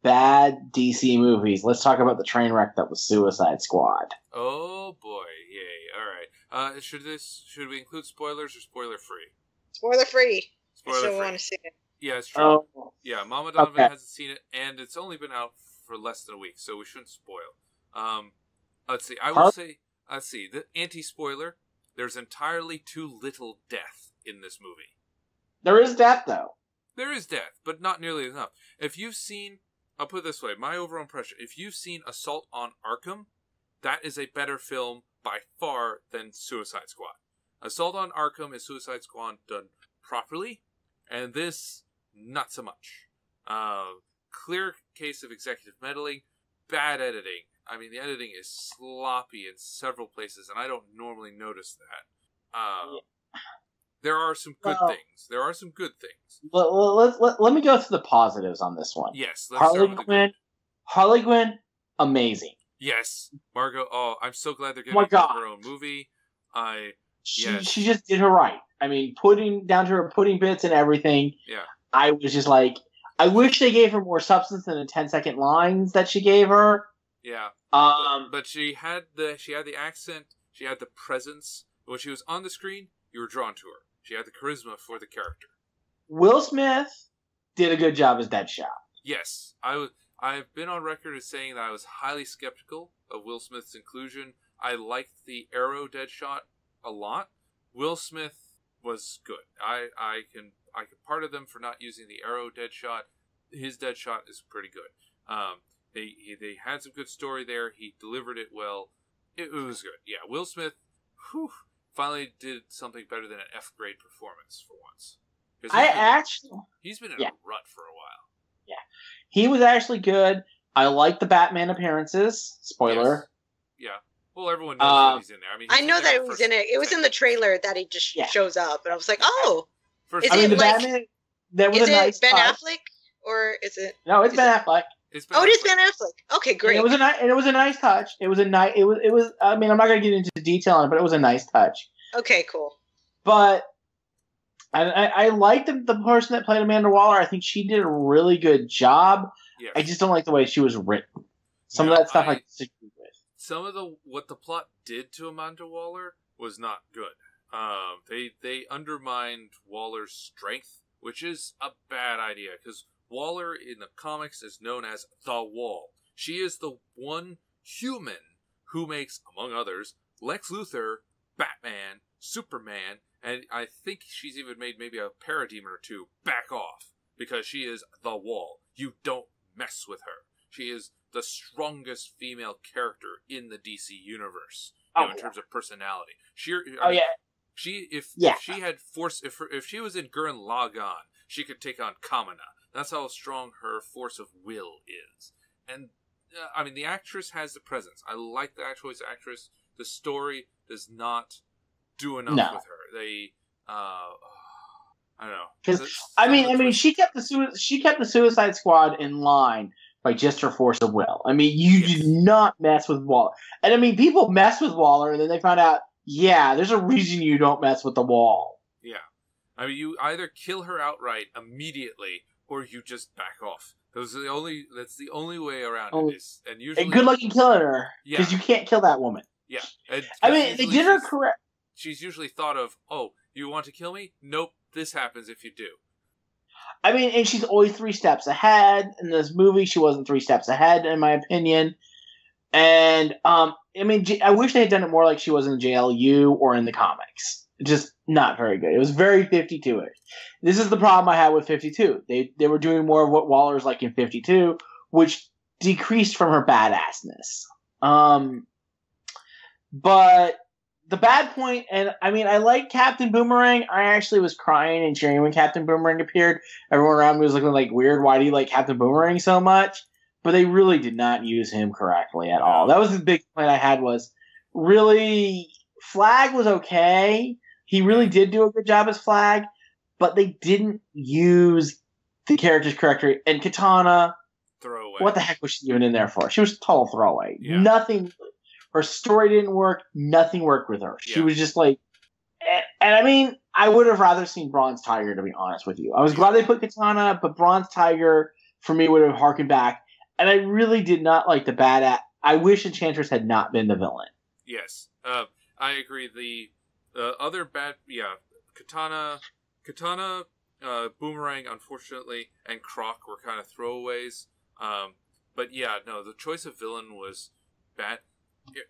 DC movies, let's talk about the train wreck that was Suicide Squad. Oh boy, yay! All right. Should we include spoilers or spoiler free? Spoiler free. Spoiler free. I still want to see it. Yeah, it's true. Yeah, Mama Donovan hasn't seen it, and it's only been out for less than a week, so we shouldn't spoil. Let's see. I will say. Let's see. The anti-spoiler. There's entirely too little death in this movie. There is death, though. There is death, but not nearly enough. If you've seen, I'll put it this way, my overall impression, if you've seen Assault on Arkham, that is a better film by far than Suicide Squad. Assault on Arkham and Suicide Squad done properly, and this, not so much. Clear case of executive meddling, bad editing. I mean, the editing is sloppy in several places, and I don't normally notice that. There are some good things. There are some good things. Let me go through the positives on this one. Yes. Harley Quinn, amazing. Yes. Margot, I'm so glad they're getting her own movie. She just did her right. I mean, putting bits and everything. Yeah. I was just like, I wish they gave her more substance than the 10-second lines that she gave her. Yeah. But she had the accent, she had the presence. When she was on the screen, you were drawn to her. She had the charisma for the character. Will Smith did a good job as Deadshot. Yes. I've been on record as saying that I was highly skeptical of Will Smith's inclusion. I liked the Arrow Deadshot a lot. Will Smith was good. I can part of them for not using the Arrow Deadshot. His Deadshot is pretty good. They had some good story there. He delivered it well. It was good. Yeah, Will Smith, finally did something better than an F-grade performance for once. He's been in a rut for a while. Yeah, he was actually good. I like the Batman appearances. Spoiler. Yes. Yeah. Well, everyone knows that he's in there. I mean, I know that he was in it. It was in the trailer that he just shows up, and I was like, "Oh, is it Batman? There was a nice Ben Affleck, or is it? No, it's Ben Affleck. It is Ben Affleck. Okay, great. And it was a nice touch. It was. I mean, I'm not going to get into detail on it, but it was a nice touch. Okay, cool. But I liked the person that played Amanda Waller. I think she did a really good job. Yes. I just don't like the way she was written. Some of that stuff I disagree with. Some of what the plot did to Amanda Waller was not good. They undermined Waller's strength, which is a bad idea because Waller in the comics is known as the Wall. She is the one human who makes, among others, Lex Luthor, Batman, Superman, and I think she's even made maybe a parademon or two back off because she is the Wall. You don't mess with her. She is the strongest female character in the DC universe in terms of personality. If she had force, if she was in Gurren Lagann, she could take on Kamina. That's how strong her force of will is. And I mean, the actress has the presence. I like the actress. The story does not do enough with her. They, I don't know. Because I mean, she kept the Suicide Squad in line by just her force of will. I mean, you do not mess with Waller. And I mean, people mess with Waller, and then they find out, yeah, there's a reason you don't mess with the Wall. Yeah. I mean, you either kill her outright immediately, or you just back off. That's the only way around it. And usually, good luck in killing her, because you can't kill that woman. Yeah. I mean, they did her correct. She's usually thought of, oh, you want to kill me? Nope, this happens if you do. I mean, and she's always 3 steps ahead. In this movie, she wasn't 3 steps ahead, in my opinion. And, I mean, I wish they had done it more like she was in JLU or in the comics. Just not very good. It was very 52-ish. This is the problem I had with 52. They were doing more of what Waller's like in 52, which decreased from her badassness. But the bad point, and I mean, I like Captain Boomerang. I actually was crying and cheering when Captain Boomerang appeared. Everyone around me was looking like weird. Why do you like Captain Boomerang so much? But they really did not use him correctly at all. That was the big complaint I had was, really, Flag was okay. He really did do a good job as Flag, but they didn't use the characters correctly. And Katana, throwaway. What the heck was she even in there for? She was total throwaway. Yeah. Nothing. Her story didn't work. Nothing worked with her. She was just like, and I mean, I would have rather seen Bronze Tiger, to be honest with you. I was glad they put Katana, but Bronze Tiger for me would have harkened back. And I really did not like the I wish Enchantress had not been the villain. Yes, I agree. The other bad, Katana, Boomerang, unfortunately, and Croc were kind of throwaways. But yeah, no, the choice of villain was bad.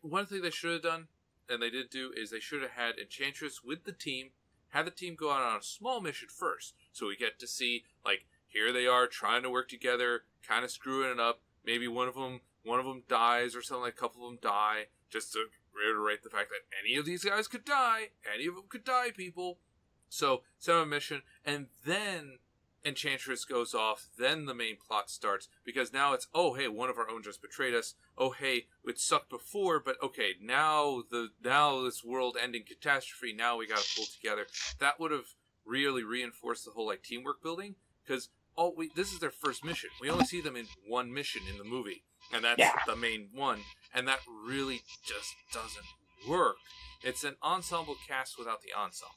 One thing they should have done, and they did do, is they should have had Enchantress with the team, had the team go out on a small mission first, so we get to see, like, here they are trying to work together, kind of screwing it up. Maybe one of them dies or something, like a couple of them die, just to reiterate the fact that any of these guys could die. Any of them could die, people. So, send a mission, and then Enchantress goes off, then the main plot starts, because now it's, oh, hey, one of our own just betrayed us. Oh, hey, it sucked before, but okay, now this world-ending catastrophe, now we gotta pull together. That would have really reinforced the whole, like, teamwork building, because this is their first mission. We only see them in one mission in the movie, and that's the main one, and that really just doesn't work. It's an ensemble cast without the ensemble.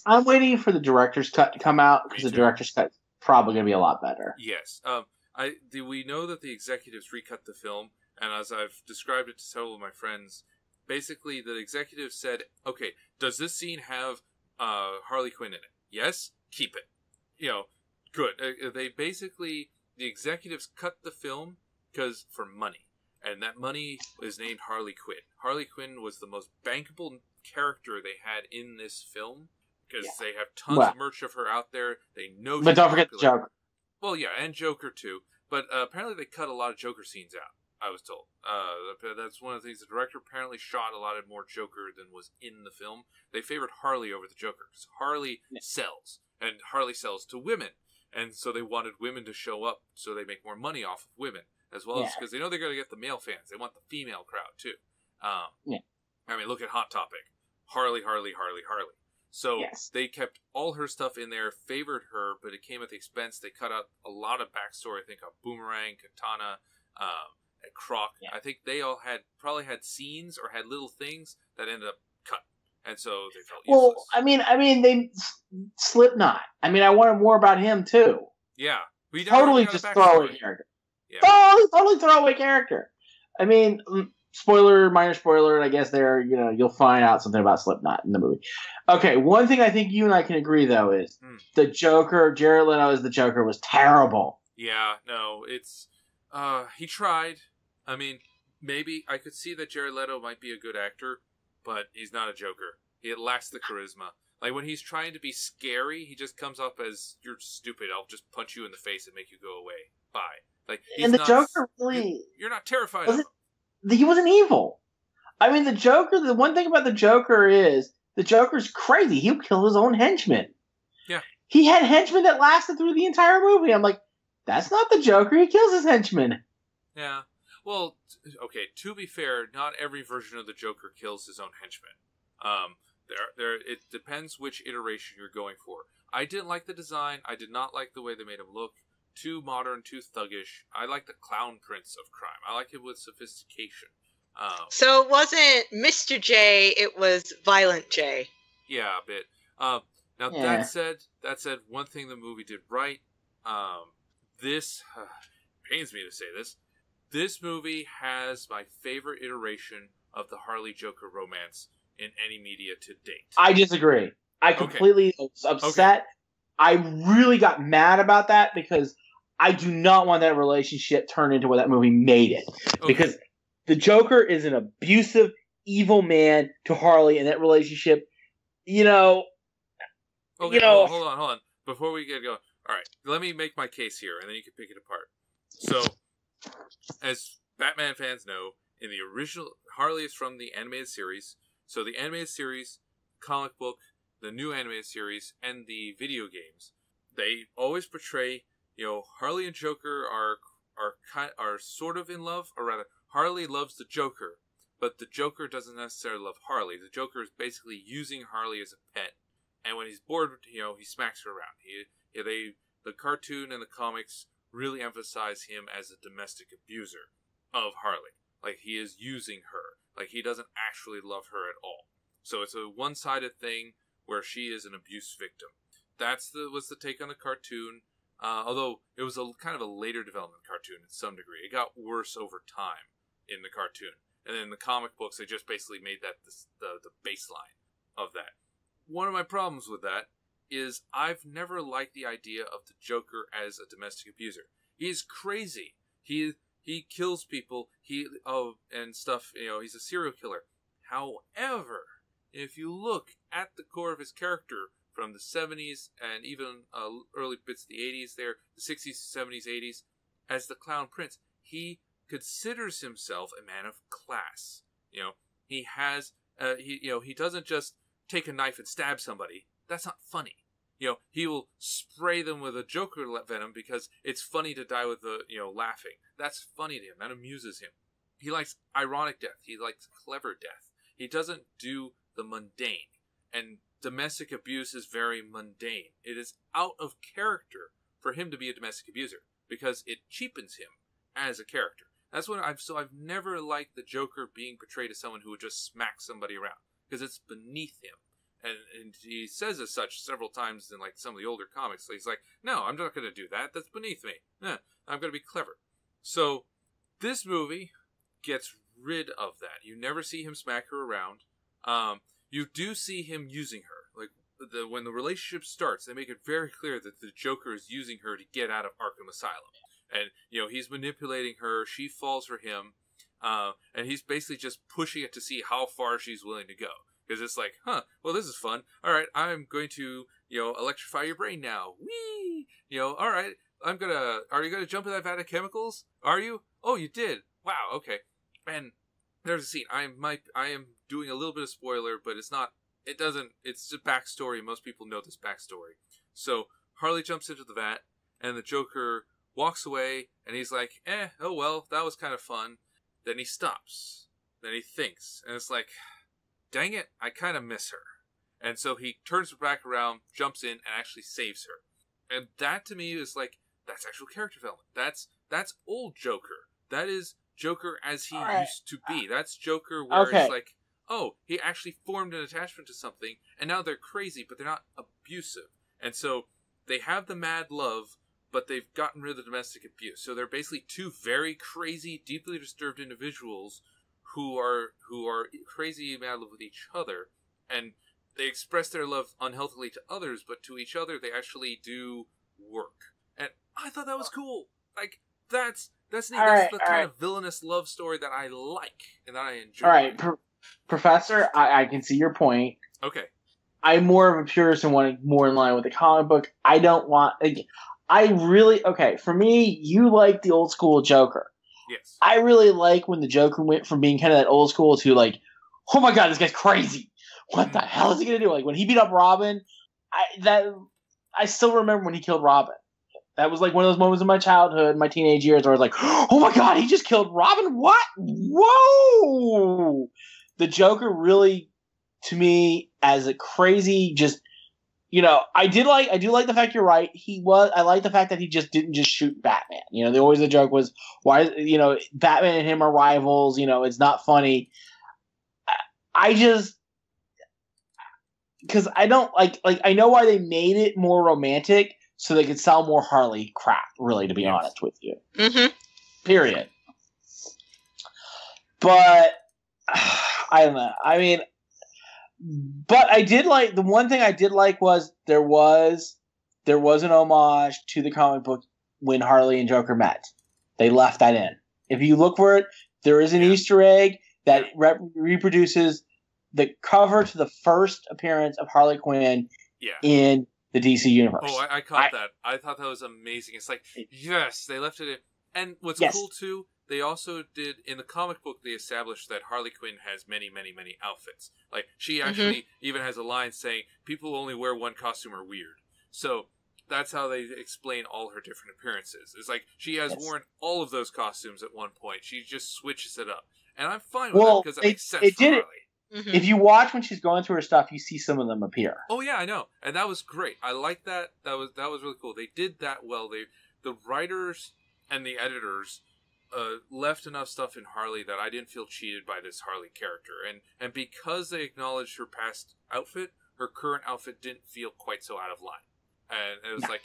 I'm waiting for the director's cut to come out, because the director's cut is probably going to be a lot better. Yes. We know that the executives recut the film, and as I've described it to several of my friends, basically the executives said, okay, does this scene have Harley Quinn in it? Yes? Keep it. Good. The executives cut the film for money, and that money is named Harley Quinn. Harley Quinn was the most bankable character they had in this film, because they have tons of merch of her out there. They know, but don't forget the Joker. Well, yeah, and Joker too. But apparently they cut a lot of Joker scenes out, I was told. That's one of the things. The director apparently shot a lot of more Joker than was in the film. They favored Harley over the Joker, because Harley sells, and Harley sells to women. And so they wanted women to show up so they make more money off of women, as well as because they know they're going to get the male fans. They want the female crowd too. I mean, look at Hot Topic. Harley. So they kept all her stuff in there, favored her, but it came at the expense. They cut out a lot of backstory, I think, of Boomerang, Katana, and Croc. I think they all probably had scenes or had little things that ended up cut. And so they felt useless. Well, I mean, they Slipknot. I mean, I wanted more about him too. Yeah, we totally just throwaway character. Yeah. Totally throwaway character. I mean, minor spoiler. I guess you'll find out something about Slipknot in the movie. Okay, one thing I think you and I can agree though is the Joker, Jared Leto as the Joker, was terrible. Yeah, no, it's he tried. I mean, maybe I could see that Jared Leto might be a good actor, but he's not a Joker. He lacks the charisma. Like, when he's trying to be scary, he just comes up as, you're stupid, I'll just punch you in the face and make you go away. Bye. Like, and the Joker really... You're not terrified of him. He wasn't evil. I mean, the Joker, the one thing about the Joker is, the Joker's crazy. He'll kill his own henchmen. Yeah. He had henchmen that lasted through the entire movie. I'm like, that's not the Joker. He kills his henchmen. Yeah. Well, okay, to be fair, not every version of the Joker kills his own henchmen. It depends which iteration you're going for. I didn't like the design. I did not like the way they made him look. too modern, too thuggish. I like the clown prince of crime. I like him with sophistication. So it wasn't Mr. J, it was Violent J. Yeah, a bit. Now that said, one thing the movie did right. This pains me to say this. This movie has my favorite iteration of the Harley Joker romance in any media to date. I disagree. I completely was upset. Okay. I really got mad about that because I do not want that relationship turned into what that movie made it. Okay. Because the Joker is an abusive, evil man to Harley, and that relationship, Okay, hold on. Before we get going, all right, let me make my case here, and then you can pick it apart. So, as Batman fans know, in the original, Harley is from the animated series. So the animated series, comic book, the new animated series, and the video games, they always portray, Harley and Joker are sort of in love, or rather, Harley loves the Joker, but the Joker doesn't necessarily love Harley. The Joker is basically using Harley as a pet, and when he's bored, he smacks her around. The cartoon and the comics really emphasize him as a domestic abuser of Harley. Like, he is using her. Like, he doesn't actually love her at all. So it's a one-sided thing where she is an abuse victim. Was the take on the cartoon. Although it was a kind of a later development cartoon in some degree. It got worse over time in the cartoon. And then in the comic books, they just basically made that the baseline of that. One of my problems with that is I've never liked the idea of the Joker as a domestic abuser. He's crazy. He kills people. And stuff. He's a serial killer. However, if you look at the core of his character from the 70s and even early bits of the 80s, the 60s, 70s, 80s, as the Clown Prince, he considers himself a man of class. He has he doesn't just take a knife and stab somebody. That's not funny. He will spray them with a Joker venom because it's funny to die with laughing. That's funny to him. That amuses him. He likes ironic death. He likes clever death. He doesn't do the mundane. And domestic abuse is very mundane. It is out of character for him to be a domestic abuser because it cheapens him as a character. That's what I've never liked the Joker being portrayed as someone who would just smack somebody around because it's beneath him. And he says as such several times in like some of the older comics. He's like, no, I'm not going to do that. That's beneath me. I'm going to be clever. So this movie gets rid of that. You never see him smack her around. You do see him using her. Like when the relationship starts, they make it very clear that the Joker is using her to get out of Arkham Asylum. And, he's manipulating her. She falls for him. And he's basically just pushing it to see how far she's willing to go. Because it's like, well, this is fun. All right, I'm going to, electrify your brain now. Whee! All right, are you going to jump in that vat of chemicals? Are you? Oh, you did. Wow, okay. And there's a scene. I am doing a little bit of spoiler, but it's just backstory. Most people know this backstory. So Harley jumps into the vat, and the Joker walks away, and he's like, oh well, that was kind of fun. Then he stops. Then he thinks, and it's like, dang it, I kind of miss her. And so he turns her back around, jumps in, and actually saves her. And that to me is like, that's actual character development. That's old Joker. That is Joker as he used to be. That's Joker where it's like, oh, he actually formed an attachment to something, and now they're crazy, but they're not abusive. And so they have the mad love, but they've gotten rid of the domestic abuse. So they're basically two very crazy, deeply disturbed individuals who are crazy mad love with each other, and they express their love unhealthily to others, but to each other they actually do work. And I thought that was cool. Like that's the kind of villainous love story that I like and that I enjoy. All right, Professor, I can see your point. Okay, I'm more of a purist and wanted more in line with the comic book. I don't want. For me, you like the old school Joker. Yes. I really like when the Joker went from being kind of that old school to like, oh my god, this guy's crazy. What the hell is he gonna do? Like when he beat up Robin, I still remember when he killed Robin. That was like one of those moments in my childhood, my teenage years, where I was like, oh my god, he just killed Robin? What? Whoa! The Joker really, to me, as a crazy, just I do like the fact you're right. I like the fact that he just didn't just shoot Batman. The joke was, why, Batman and him are rivals. It's not funny. I just, because I don't I know why they made it more romantic so they could sell more Harley crap, really, to be honest with you. Mm-hmm. Period. But I don't know. I mean, but I did like, the one thing I did like was there was an homage to the comic book when Harley and Joker met. They left that in. If you look for it, there is an Easter egg that reproduces the cover to the first appearance of Harley Quinn in the DC universe. Oh, I caught that. I thought that was amazing. It's like, yes, they left it in. And what's cool too, they also did, in the comic book, they established that Harley Quinn has many, many, many outfits. Like, she actually even has a line saying, people who only wear one costume are weird. So, that's how they explain all her different appearances. It's like, she has worn all of those costumes at one point. She just switches it up. And I'm fine with that, because it makes sense for Harley. Mm-hmm. If you watch when she's going through her stuff, you see some of them appear. Oh yeah, I know, and that was great. I like that. That was really cool. They did that well. The writers and the editors left enough stuff in Harley that I didn't feel cheated by this Harley character, and because they acknowledged her past outfit, her current outfit didn't feel quite so out of line. And it was like,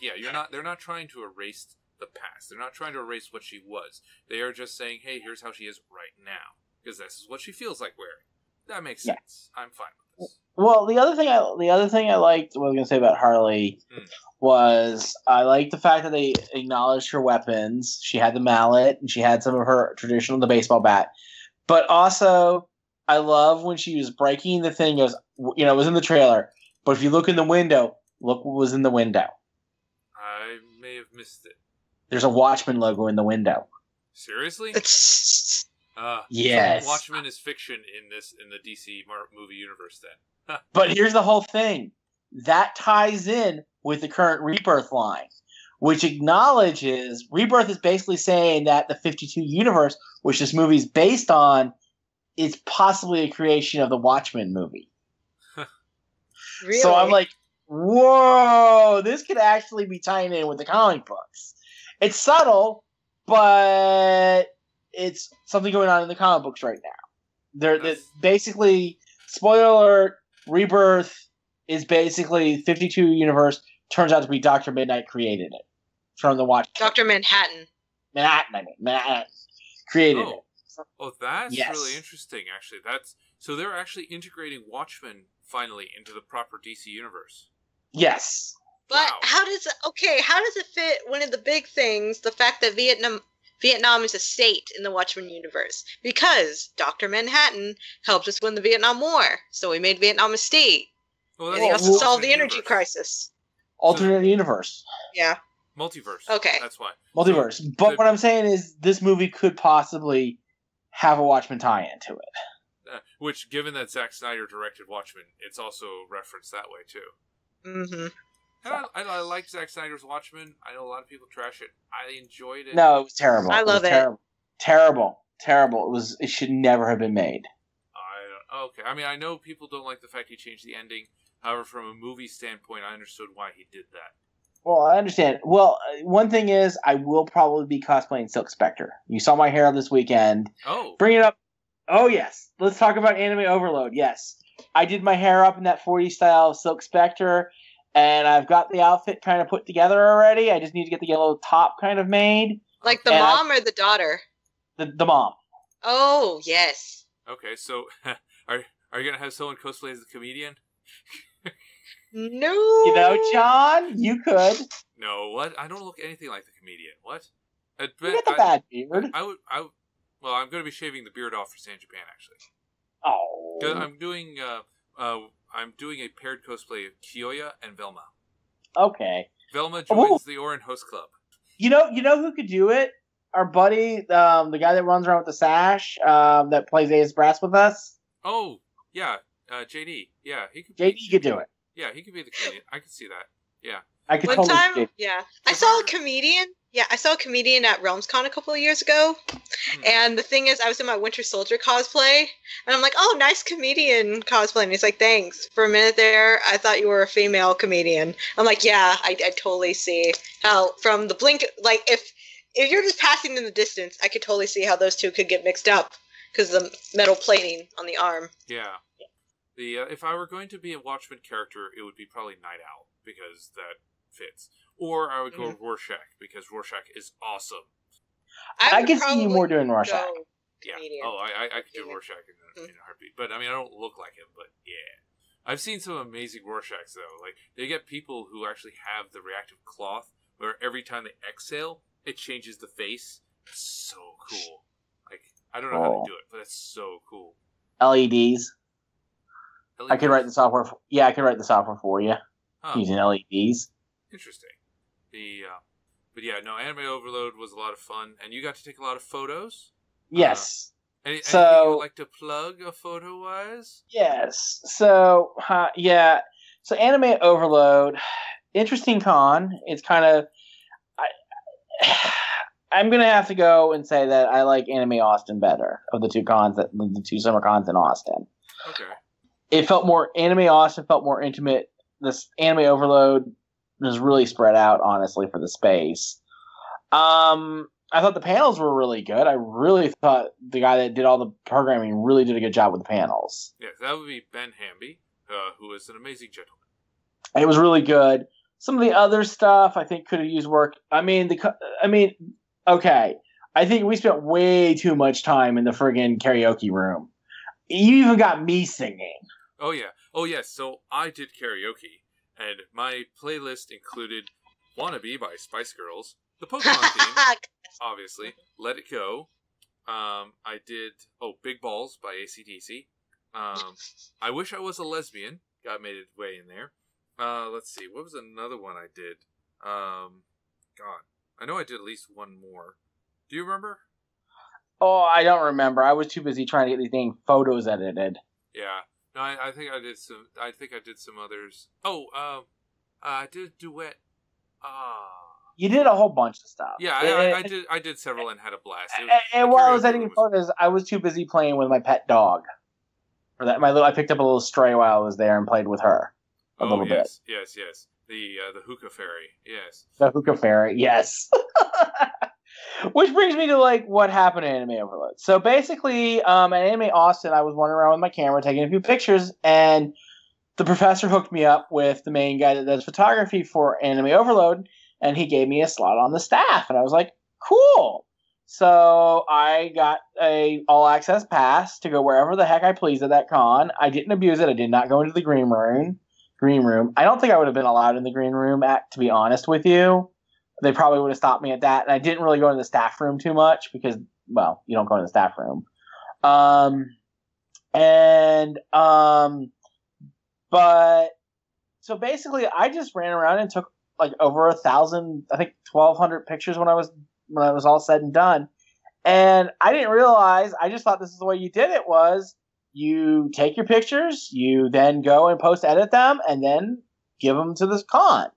they're not trying to erase the past. They're not trying to erase what she was. They are just saying, hey, here's how she is right now, because this is what she feels like wearing. That makes sense. I'm fine with this. Well, the other thing I liked, what I was going to say about Harley, was I liked the fact that they acknowledged her weapons. She had the mallet, and she had some of her traditional, the baseball bat. But also, I love when she was breaking the thing. It was, it was in the trailer. But if you look in the window, look what was in the window. I may have missed it. There's a Watchmen logo in the window. Seriously? Yes. So Watchmen is fiction in the DC movie universe then. But here's the whole thing. That ties in with the current Rebirth line, which acknowledges Rebirth is basically saying that the 52 universe, which this movie is based on, is possibly a creation of the Watchmen movie. Really? So I'm like, whoa, this could actually be tying in with the comic books. It's subtle, but it's something going on in the comic books right now. They're basically, spoiler alert, Rebirth is basically 52 universe. Turns out to be Dr. Midnight created it from the Watch. Dr. Manhattan. Manhattan created it. Oh, that's really interesting. Actually, so they're actually integrating Watchmen finally into the proper DC universe. Yes. But how does it fit one of the big things, the fact that Vietnam is a state in the Watchmen universe? Because Dr. Manhattan helped us win the Vietnam War, so we made Vietnam a state. Well, and he also solved the energy crisis. Alternate universe. Yeah. Multiverse. Okay. That's why. Multiverse. But what I'm saying is this movie could possibly have a Watchmen tie-in to it. Which, given that Zack Snyder directed Watchmen, it's also referenced that way, too. Mm-hmm. And I like Zack Snyder's Watchmen. I know a lot of people trash it. I enjoyed it. No, it was terrible. I love it. Terrible. It should never have been made. Okay. I mean, I know people don't like the fact he changed the ending. However, from a movie standpoint, I understood why he did that. Well, I understand. Well, one thing is, I will probably be cosplaying Silk Spectre. You saw my hair this weekend. Oh. Bring it up. Oh, yes. Let's talk about anime overload. Yes. I did my hair up in that 40s style Silk Spectre, and I've got the outfit kind of put together already. I just need to get the yellow top kind of made. Like the mom or the daughter? The mom. Oh, yes. Okay, so are you going to have someone cosplay as the comedian? No. John, you could. No, what? I don't look anything like the comedian. What? You got the bad beard. Well, I'm going to be shaving the beard off for San Japan, actually. Oh. I'm doing a paired cosplay of Kiyoya and Velma. Okay. Velma joins the Orin Host Club. You know who could do it? Our buddy, the guy that runs around with the sash, that plays Ace Brass with us. Oh, yeah. JD. Yeah, he could. JD could do it. Yeah, he could be the comedian. I could see that. Yeah. I could One totally time, see it. yeah, I saw a comedian. Yeah, I saw a comedian at RealmsCon a couple of years ago, and the thing is, I was in my Winter Soldier cosplay, and I'm like, "Oh, nice comedian cosplay," and he's like, "Thanks." For a minute there, I thought you were a female comedian. I'm like, "Yeah, I totally see how from the blink, like if you're just passing in the distance, I could totally see how those two could get mixed up because of the metal plating on the arm." Yeah. The if I were going to be a Watchmen character, it would be probably Night Owl because that fits. Or I would go Rorschach because Rorschach is awesome. I could see you more doing Rorschach. Yeah. Oh, I could do Rorschach in a heartbeat. But I mean, I don't look like him. But yeah, I've seen some amazing Rorschachs though. Like they get people who actually have the reactive cloth, where every time they exhale, it changes the face. It's so cool. Like I don't know how they do it, but it's so cool. LEDs. I could write the software. I could write the software for you using LEDs. Interesting. But yeah, no, Anime Overload was a lot of fun, and you got to take a lot of photos. Yes. Anything you would like to plug photo-wise? Yes. So yeah. So Anime Overload, interesting con. It's kind of. I'm gonna have to go and say that I like Anime Austin better of the two cons, the two summer cons in Austin. Okay. It felt more Anime Austin felt more intimate. This Anime Overload was really spread out, honestly, for the space. I thought the panels were really good. I really thought the guy that did all the programming really did a good job with the panels. Yeah, that would be Ben Hamby, who is an amazing gentleman. It was really good. Some of the other stuff I think could have used work. Okay. I think we spent way too much time in the friggin' karaoke room. You even got me singing. Oh, yeah. Oh, yes. So I did karaoke, and my playlist included Wannabe by Spice Girls, the Pokemon theme, obviously, Let It Go. I did, Big Balls by AC/DC. I Wish I Was a Lesbian. Made its way in there. Let's see. What was another one I did? God. I know I did at least one more. Do you remember? Oh, I don't remember. I was too busy trying to get these dang photos edited. Yeah. No, I think I did some. I think I did some others. I did a duet. You did a whole bunch of stuff. Yeah, I did several and had a blast. And while I was editing photos, I was too busy playing with my pet dog. For that, I picked up a little stray while I was there and played with her a little bit. Yes. The hookah fairy. Yes. The hookah fairy. Yes. Which brings me to what happened in Anime Overload. So basically, at Anime Austin, I was wandering around with my camera taking a few pictures, and the professor hooked me up with the main guy that does photography for Anime Overload, and he gave me a slot on the staff, and I was like, cool. So I got a all-access pass to go wherever the heck I pleased at that con. I didn't abuse it. I did not go into the green room. I don't think I would have been allowed in the green room, to be honest with you. They probably would have stopped me at that. And I didn't really go into the staff room too much because, well, you don't go in the staff room. But so basically I just ran around and took over 1,000, I think 1,200 pictures when I was all said and done. And I didn't realize, I just thought this is the way you did it was you take your pictures, you then go and post-edit them, and then give them to this con.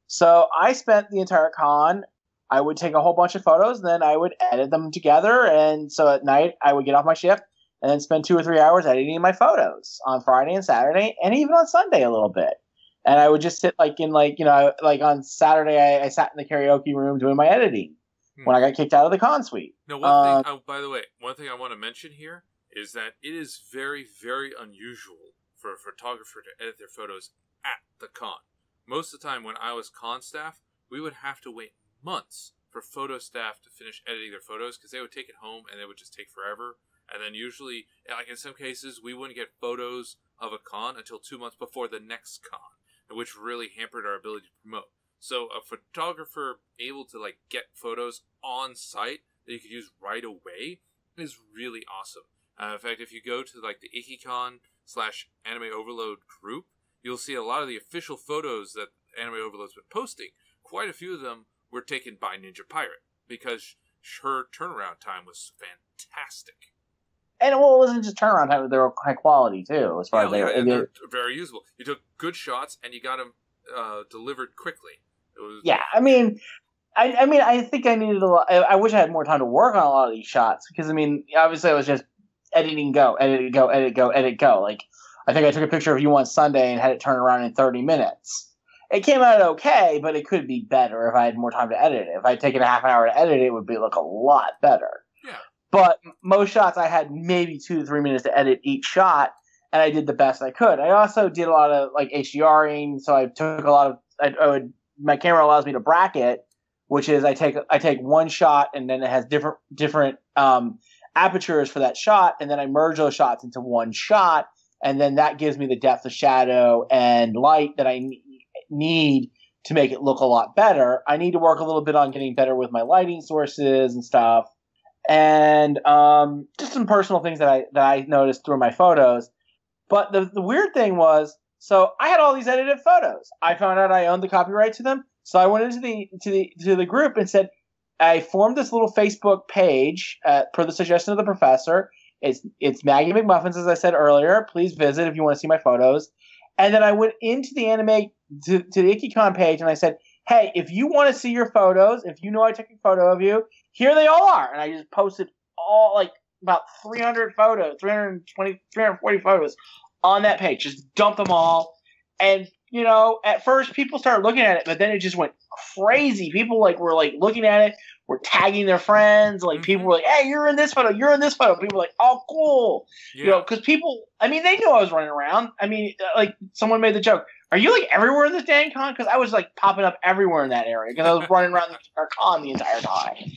So I spent the entire con, I would take a whole bunch of photos, and then I would edit them together, and so at night I would get off my shift and then spend 2 or 3 hours editing my photos on Friday and Saturday, and even on Sunday a little bit. And I would just sit on Saturday I sat in the karaoke room doing my editing when I got kicked out of the con suite. No, one thing, by the way, one thing I want to mention here is that it is very, very unusual for a photographer to edit their photos at the con. Most of the time when I was con staff, we would have to wait months for photo staff to finish editing their photos because they would take it home and it would just take forever. And then usually, in some cases, we wouldn't get photos of a con until 2 months before the next con, which really hampered our ability to promote. So a photographer able to get photos on site that you could use right away is really awesome. In fact, if you go to the IkiCon/Anime Overload group, you'll see a lot of the official photos that Anime Overload's been posting. Quite a few of them were taken by Ninja Pirate because her turnaround time was fantastic. And it wasn't just turnaround time; they were high quality too. As far as they're very usable. You took good shots and you got them delivered quickly. It was I think I needed a lot. I wish I had more time to work on a lot of these shots because obviously I was just editing, go, edit, go, edit, go, edit, go. Like I think I took a picture of you one Sunday and had it turn around in 30 minutes. It came out okay, but it could be better if I had more time to edit it. If I'd taken a half an hour to edit it, it would look a lot better. Yeah. But most shots I had maybe 2 to 3 minutes to edit each shot, and I did the best I could. I also did a lot of like HDRing, so I took a lot of. My camera allows me to bracket, which is I take one shot and then it has different apertures for that shot, and then I merge those shots into one shot, and then that gives me the depth of shadow and light that I need to make it look a lot better. I need to work a little bit on getting better with my lighting sources and stuff, and just some personal things that I noticed through my photos. But the weird thing was, so I had all these edited photos. I found out I owned the copyright to them, so I went into the group and said, I formed this little Facebook page per the suggestion of the professor. It's Maggie McMuffins, as I said earlier. Please visit if you want to see my photos. And then I went into the anime to the IkiCon page and I said, hey, if you want to see your photos, if you know I took a photo of you, here they all are. And I just posted all like about 300 photos, 320, 340 photos on that page. Just dump them all. And, at first people started looking at it, but then it just went crazy. People were looking at it, were tagging their friends. Like people were like, hey, you're in this photo, you're in this photo. People were like, oh, cool. Yeah. Because people, they knew I was running around. Someone made the joke, are you everywhere in this dang con? Because I was popping up everywhere in that area because I was running around our con the entire time.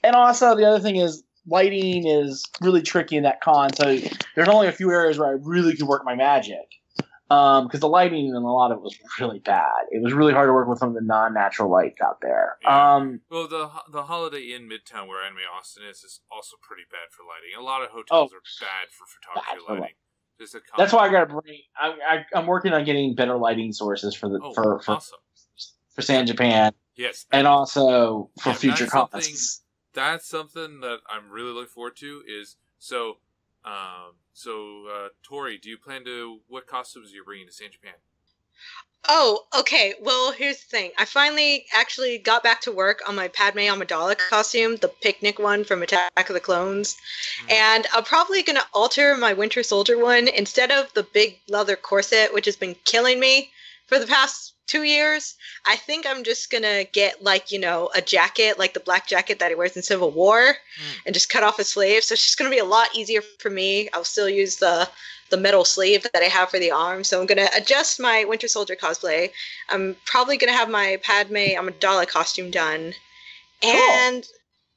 And also the other thing is lighting is really tricky in that con. So there's only a few areas where I really could work my magic. Because the lighting in a lot of it was really bad. It was really hard to work with some of the non-natural lights out there. Yeah. Well, the Holiday Inn Midtown, where Anime Austin is also pretty bad for lighting. A lot of hotels are bad for photography lighting. That's why I got to bring. I'm working on getting better lighting sources for awesome. for San Japan. Yes, and also for future cons. That's something that I'm really looking forward to. Tori, do you plan to, what costumes are you bringing to San Japan? Oh, okay. Well, here's the thing. I finally actually got back to work on my Padme Amidala costume, the picnic one from Attack of the Clones. Mm-hmm. And I'm probably going to alter my Winter Soldier one. Instead of the big leather corset, which has been killing me for the past 2 years, I think I'm just going to get a jacket, like the black jacket that he wears in Civil War, and just cut off his sleeve. So it's just going to be a lot easier for me. I'll still use the metal sleeve that I have for the arm. So I'm going to adjust my Winter Soldier cosplay. I'm probably going to have my Padme Amidala costume done. Cool. And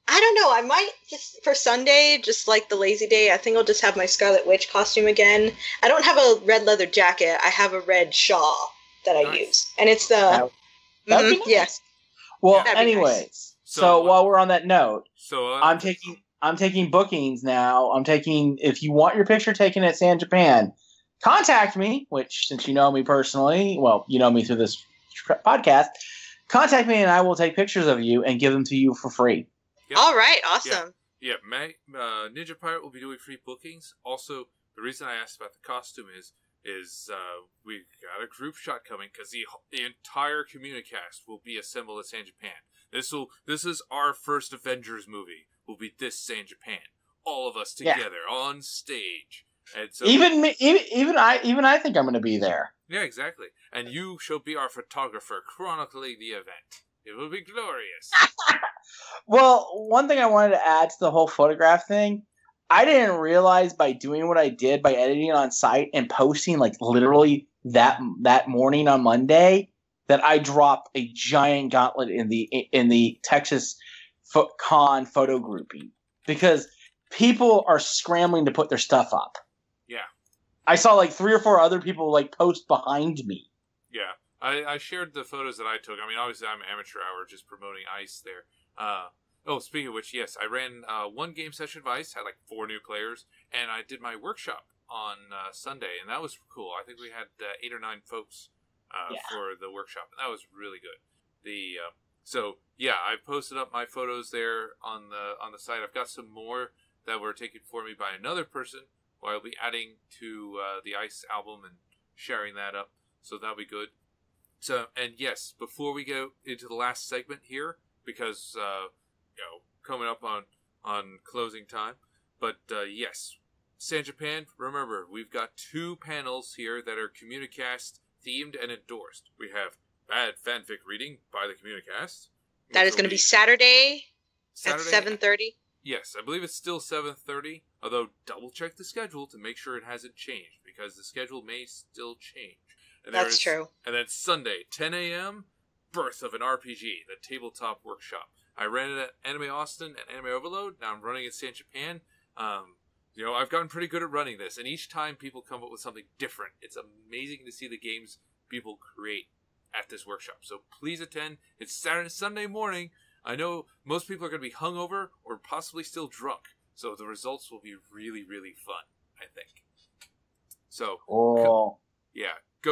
I don't know, I might just, for Sunday, just like the lazy day, I think I'll just have my Scarlet Witch costume again. I don't have a red leather jacket. I have a red shawl that I use. And it's the... That'd be nice. Yes. Well, anyways, nice. So while we're on that note, I'm taking bookings now. If you want your picture taken at San Japan, contact me, which, since you know me personally, well, you know me through this podcast, contact me and I will take pictures of you and give them to you for free. Yep. All right, awesome. Yeah, Ninja Pirate will be doing free bookings. Also, the reason I asked about the costume is we got a group shot coming because the entire Communicast will be assembled at San Japan. This is our first Avengers movie. Will be this San Japan, all of us together on stage. And so even I think I'm going to be there. Yeah, exactly. And you shall be our photographer chronicling the event. It will be glorious. Well, one thing I wanted to add to the whole photograph thing. I didn't realize by doing what I did by editing on site and posting literally that morning on Monday that I dropped a giant gauntlet in the Texas con photo grouping because people are scrambling to put their stuff up. Yeah, I saw 3 or 4 other people post behind me. Yeah, I shared the photos that I took. I mean, obviously I'm amateur hour just promoting ICE there. Speaking of which, yes, I ran one game session of ICE, had 4 new players, and I did my workshop on Sunday, and that was cool. I think we had 8 or 9 folks for the workshop, and that was really good. I posted up my photos there on the site. I've got some more that were taken for me by another person, who I'll be adding to the ICE album and sharing that up, so that'll be good. So, and yes, before we go into the last segment here, because coming up on closing time, but yes, San Japan. Remember, we've got 2 panels here that are Communicast themed and endorsed. We have Bad Fanfic Reading by the Communicast. That is going to be Saturday at 7:30. Yes, I believe it's still 7:30. Although double check the schedule to make sure it hasn't changed, because the schedule may still change. And that's true. And then Sunday, 10 a.m., Birth of an RPG, the tabletop workshop. I ran it at Anime Austin and Anime Overload. Now I'm running it at San Japan. I've gotten pretty good at running this, and each time people come up with something different. It's amazing to see the games people create at this workshop. So please attend. It's Sunday morning. I know most people are going to be hungover or possibly still drunk, so the results will be really, really fun, I think. So, go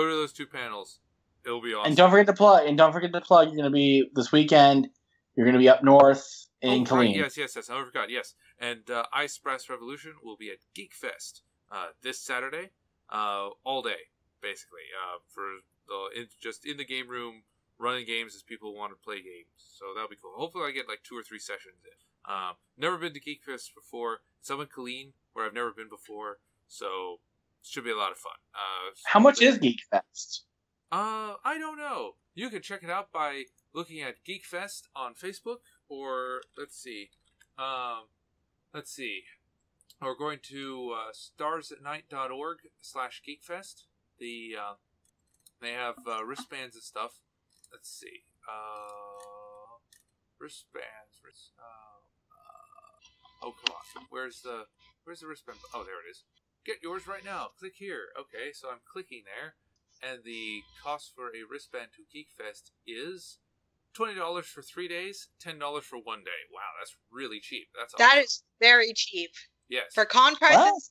to those 2 panels. It'll be awesome. And don't forget to plug. You're going to be this weekend. You're going to be up north in Killeen. Right. Yes. I forgot. Yes, and Ice Brass Revolution will be at Geek Fest this Saturday, all day, basically, just in the game room, running games as people want to play games. So that'll be cool. Hopefully I get like 2 or 3 sessions in. Never been to Geek Fest before. It's up in Killeen, where I've never been before. So it should be a lot of fun. How much is Geek Fest? I don't know. You can check it out by looking at Geek Fest on Facebook, or let's see. Or going to starsatnight.org/geekfest. They have wristbands and stuff. Let's see. Wristbands. Oh, come on. Where's the wristband? Oh, there it is. Get yours right now. Click here. Okay, so I'm clicking there. And the cost for a wristband to GeekFest is $20 for 3 days, $10 for 1 day. Wow, that's really cheap. That's awesome. That is very cheap. Yes. For con prices? What?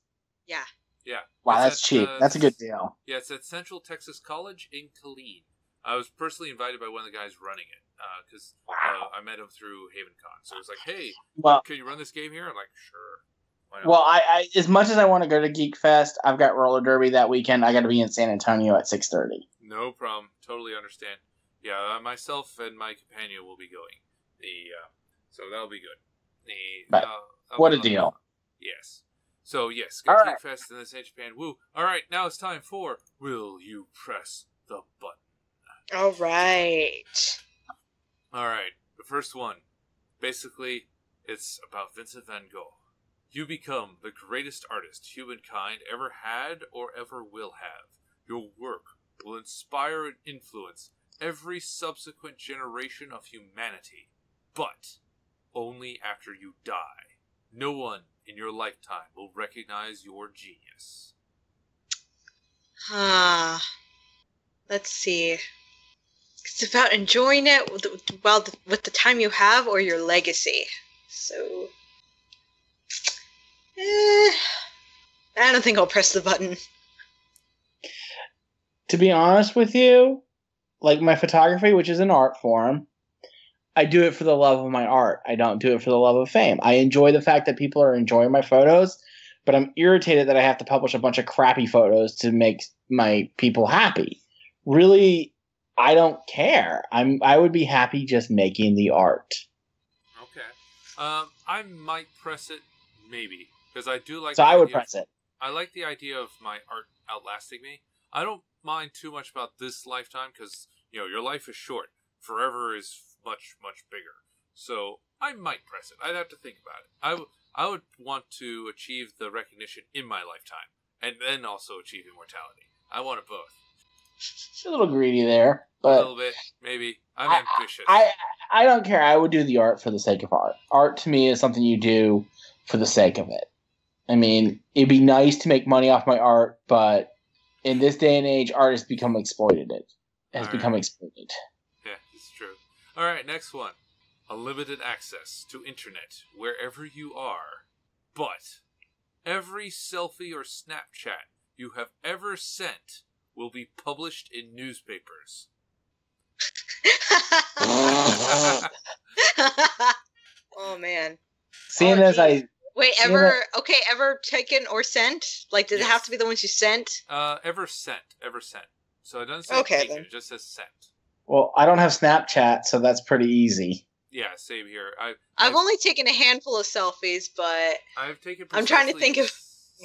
Yeah. Yeah. Wow, that's cheap. That's a good deal. Yeah, it's at Central Texas College in Killeen. I was personally invited by one of the guys running it because I met him through HavenCon. So it was like, hey, can you run this game here? I'm like, sure. Why not? Well, I as much as I want to go to Geek Fest, I've got roller derby that weekend. I got to be in San Antonio at 6:30. No problem. Totally understand. Yeah, myself and my companion will be going. So that'll be good. What a deal. Yes. So, yes, go Geek Fest in the San Japan. Woo. All right, now it's time for Will You Press the Button? All right. The first one. Basically, it's about Vincent van Gogh. You become the greatest artist humankind ever had or ever will have. Your work will inspire and influence every subsequent generation of humanity. But only after you die. No one in your lifetime will recognize your genius. Let's see. It's about enjoying it with the time you have or your legacy. So, I don't think I'll press the button. To be honest with you, like my photography, which is an art form, I do it for the love of my art. I don't do it for the love of fame. I enjoy the fact that people are enjoying my photos, but I'm irritated that I have to publish a bunch of crappy photos to make my people happy. Really, I don't care. I would be happy just making the art. Okay. I might press it, maybe, because I do like. So I would press it. I like the idea of my art outlasting me. I don't mind too much about this lifetime because your life is short. Forever is much, much bigger. So I might press it. I'd have to think about it. I would want to achieve the recognition in my lifetime and then also achieve immortality. I want it both. A little greedy there, but a little bit, maybe. I'm ambitious. I don't care. I would do the art for the sake of art. Art to me is something you do for the sake of it. I mean, it'd be nice to make money off my art, but in this day and age, art has become exploited. Yeah, it's true. All right, next one. Unlimited access to internet wherever you are. But every selfie or Snapchat you have ever sent will be published in newspapers. Oh, man. Seeing as I... Wait, ever taken or sent? Like, did it have to be the ones you sent? Ever sent. So it doesn't say taken, it just says sent. Well, I don't have Snapchat, so that's pretty easy. Yeah, same here. I've only taken a handful of selfies, but I'm trying to think of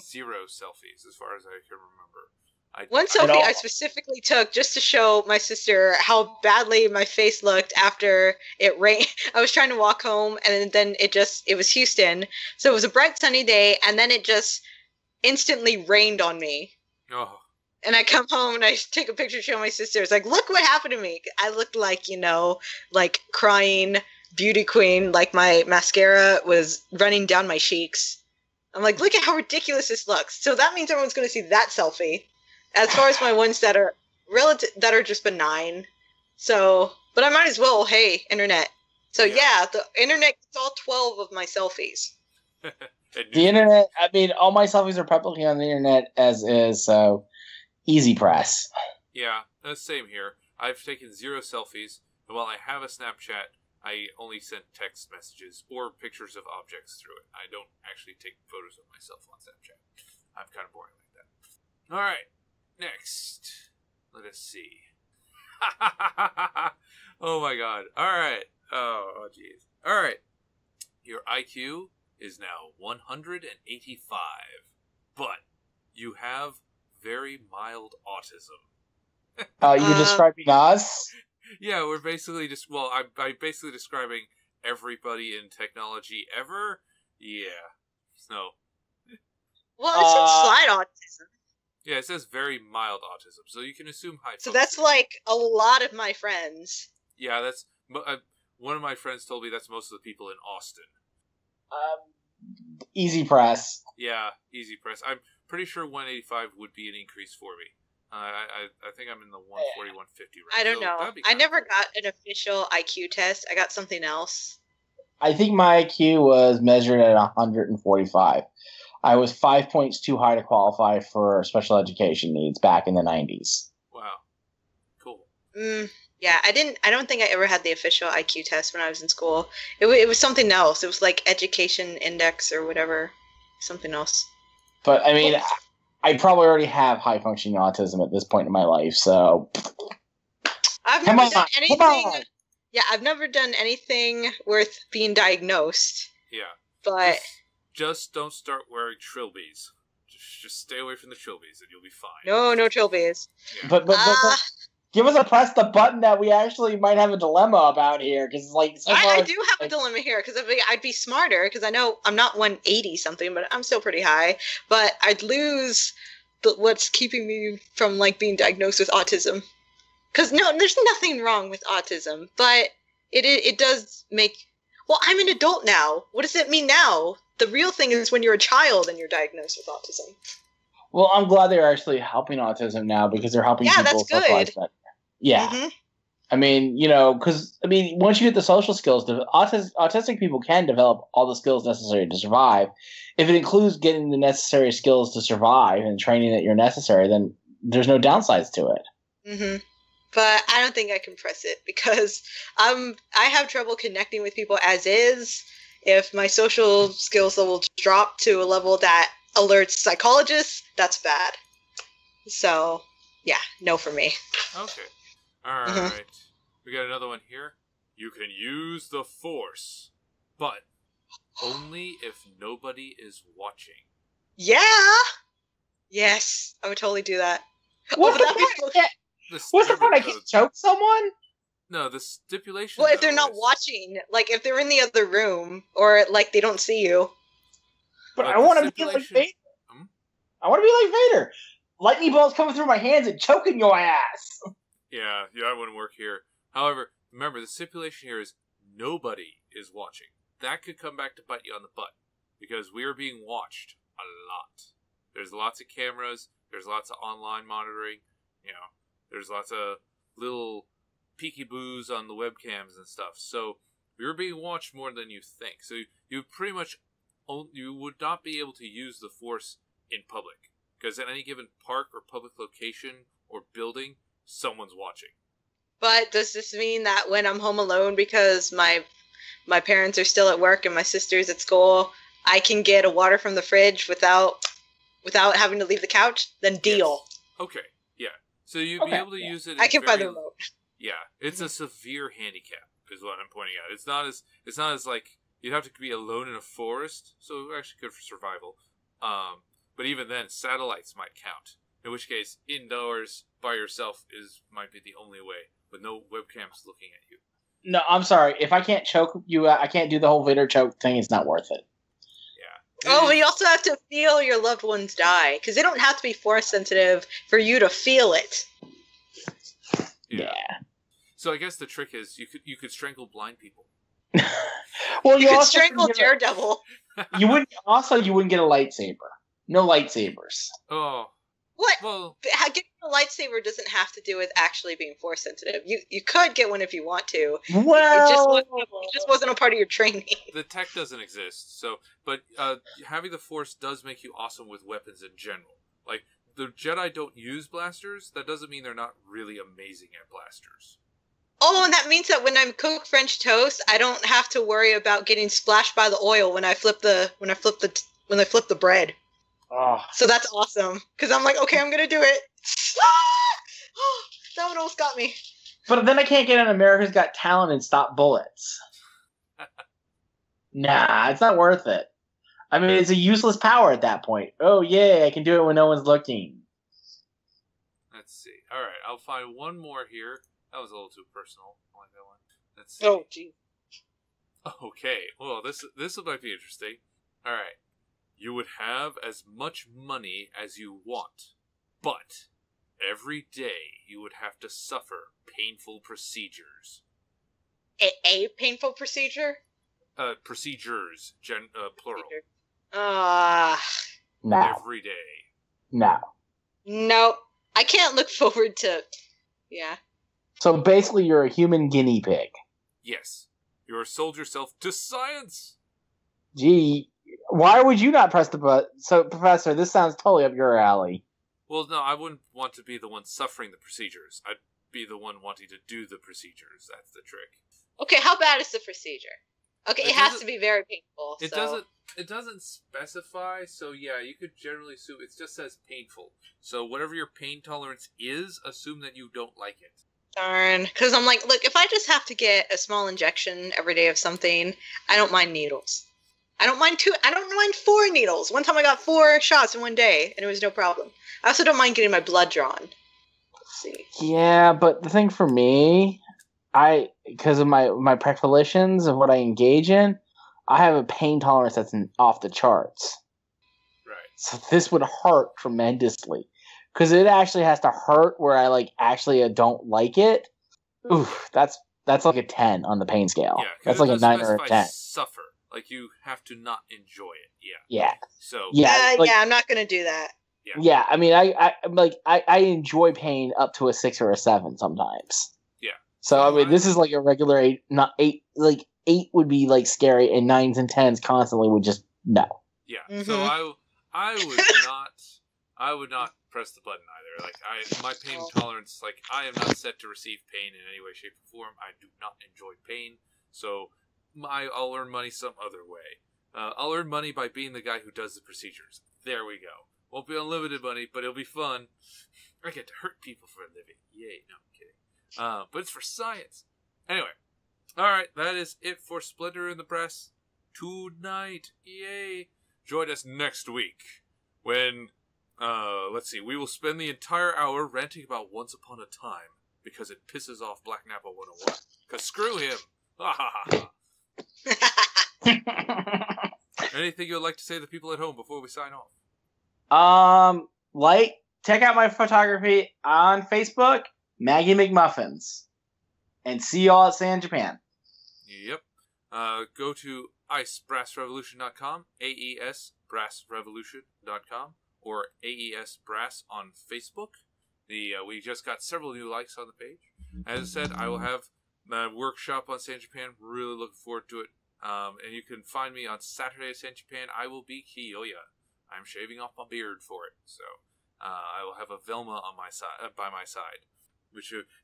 0 selfies as far as I can remember. One selfie I specifically took just to show my sister how badly my face looked after it rained. I was trying to walk home, and then it was Houston, so it was a bright sunny day, and then it just instantly rained on me. Oh. And I come home and I take a picture, show my sister. It's like, look what happened to me. I looked like, like crying beauty queen, like my mascara was running down my cheeks. I'm like, look at how ridiculous this looks. So that means everyone's going to see that selfie. As far as my ones that are that are just benign. So, but I might as well, hey, internet. So yeah, the internet gets all 12 of my selfies. The internet, I mean, all my selfies are publicly on the internet as is, so easy press. Yeah, that's same here. I've taken 0 selfies, and while I have a Snapchat, I only send text messages or pictures of objects through it. I don't actually take photos of myself on Snapchat. I'm kind of boring like that. Alright, next. Let us see. Oh my god. Alright. Oh, jeez. Alright. Your IQ is now 185, but you have very mild autism. You describing us? Yeah, we're basically I'm basically describing everybody in technology ever. Yeah. So. Well, it says slight autism. Yeah, it says very mild autism, so you can assume high. So that's like a lot of my friends. Yeah, that's one of my friends told me that's most of the people in Austin. Easy press. Yeah, easy press. I'm pretty sure 185 would be an increase for me. I think I'm in the 140, 150 range. I don't know. I never got an official IQ test. I got something else. I think my IQ was measured at 145. I was 5 points too high to qualify for special education needs back in the 90s. Wow. Cool. Yeah, I don't think I ever had the official IQ test when I was in school. It was something else. It was like Education Index or whatever. Something else. But, I mean, I probably already have high-functioning autism at this point in my life, so... I've never done anything... Yeah, I've never done anything worth being diagnosed. Yeah. But... Just don't start wearing trilbies. Just stay away from the trilbies and you'll be fine. No trilbies. Yeah. But give us a press the button that we actually might have a dilemma about here, because I do have a dilemma here, because I'd be smarter, because I know I'm not 180 something, but I'm still pretty high. But I'd lose what's keeping me from being diagnosed with autism. Because no, there's nothing wrong with autism, but it does make. Well, I'm an adult now. What does it mean now? The real thing is when you're a child and you're diagnosed with autism. Well, I'm glad they're actually helping autism now, because they're helping people socialize better. Yeah. Mm-hmm. I mean, because, once you get the social skills, autistic people can develop all the skills necessary to survive. If it includes getting the necessary skills to survive and training that you're necessary, then there's no downsides to it. Mm-hmm. But I don't think I can press it, because I have trouble connecting with people as is. If my social skills level drop to a level that alerts psychologists, that's bad. So, yeah, no for me. Okay. All right. We got another one here. You can use the Force, but only if nobody is watching. Yeah! Yes, I would totally do that. What's the point? I can't choke someone? No, the stipulation. Well, if they're not watching, if they're in the other room, or they don't see you. But I want to be like Vader. I want to be like Vader. Lightning bolts coming through my hands and choking your ass. Yeah, that wouldn't work here. However, remember, the stipulation here is nobody is watching. That could come back to bite you on the butt, because we are being watched a lot. There's lots of cameras. There's lots of online monitoring. There's lots of little peeky-boos on the webcams and stuff. So you're being watched more than you think. So you pretty much you would not be able to use the Force in public, because at any given park or public location or building, someone's watching. But does this mean that when I'm home alone because my parents are still at work and my sister's at school, I can get a water from the fridge without having to leave the couch? Then deal. Yes. Okay. Yeah. So you'd be able to use it. I can find the remote. Yeah, it's a severe handicap, is what I'm pointing out. It's not as like you'd have to be alone in a forest, so actually good for survival. But even then, satellites might count. In which case, indoors by yourself might be the only way, with no webcams looking at you. No, I'm sorry. If I can't choke you, I can't do the whole Vader choke thing. It's not worth it. Yeah. Oh, but you also have to feel your loved ones die, because they don't have to be force sensitive for you to feel it. Yeah. So I guess the trick is you could strangle blind people. Well, you could strangle Daredevil. You wouldn't get a lightsaber. No lightsabers. Oh. What? Well, getting a lightsaber doesn't have to do with actually being force sensitive. You could get one if you want to. Well, it just wasn't a part of your training. The tech doesn't exist. But having the Force does make you awesome with weapons in general. Like the Jedi don't use blasters. That doesn't mean they're not really amazing at blasters. Oh, and that means that when I cook French toast, I don't have to worry about getting splashed by the oil when I flip the bread. Oh. So that's awesome because I'm like, okay, I'm gonna do it. That one almost got me. But then I can't get on America's Got Talent and stop bullets. Nah, it's not worth it. I mean, it's a useless power at that point. Oh yeah, I can do it when no one's looking. Let's see. All right, I'll find one more here. That was a little too personal. I like that one. Let's see. Oh, gee. Okay. Well, this might be interesting. All right. You would have as much money as you want, but every day you would have to suffer painful procedures. A painful procedure? Procedures, plural. No. Every day. No. Nope. I can't look forward to... Yeah. So basically you're a human guinea pig. Yes. You are sold yourself to science! Gee, why would you not press the button? So, Professor, this sounds totally up your alley. Well, no, I wouldn't want to be the one suffering the procedures. I'd be the one wanting to do the procedures. That's the trick. Okay, how bad is the procedure? Okay, it has to be very painful. It doesn't specify, so yeah, you could generally assume it just says painful. So whatever your pain tolerance is, assume that you don't like it. Darn, because I'm like, look, if I just have to get a small injection every day of something, I don't mind needles. I don't mind 4 needles. One time I got 4 shots in one day, and it was no problem. I also don't mind getting my blood drawn. Let's see. Yeah, but the thing for me, because of my predilections of what I engage in, I have a pain tolerance that's off the charts. Right. So this would hurt tremendously. Because it actually has to hurt where I actually don't like it. Oof, that's like a 10 on the pain scale. Yeah, that's like a 9 or a 10. Suffer. Like you have to not enjoy it. Yeah. Yeah. So yeah, I'm not gonna do that. Yeah, I mean, I enjoy pain up to a 6 or a 7 sometimes. Yeah. So I mean, this is like a regular 8, not 8. Like 8 would be scary, and 9s and 10s constantly would just no. Yeah. Mm-hmm. So I would not press the button either. My pain tolerance, I am not set to receive pain in any way, shape, or form. I do not enjoy pain, so I'll earn money some other way. I'll earn money by being the guy who does the procedures. There we go. Won't be unlimited money, but it'll be fun. I get to hurt people for a living. Yay! No, I'm kidding. But it's for science. Anyway, all right, that is it for Splendor in the Press tonight. Yay! Join us next week when. Let's see, we will spend the entire hour ranting about Once Upon a Time, because it pisses off Black Nappa 101. Because screw him! Ha ha ha! Anything you would like to say to the people at home before we sign off? Check out my photography on Facebook, Maggie McMuffins. And see y'all at San Japan. Yep. Go to icebrassrevolution.com, AESbrassrevolution.com. Or AES Brass on Facebook. We just got several new likes on the page. As I said, I will have my workshop on San Japan. Really looking forward to it. And you can find me on Saturday at San Japan. I will be Kiyoya. I'm shaving off my beard for it, so I will have a Velma on my side, by my side.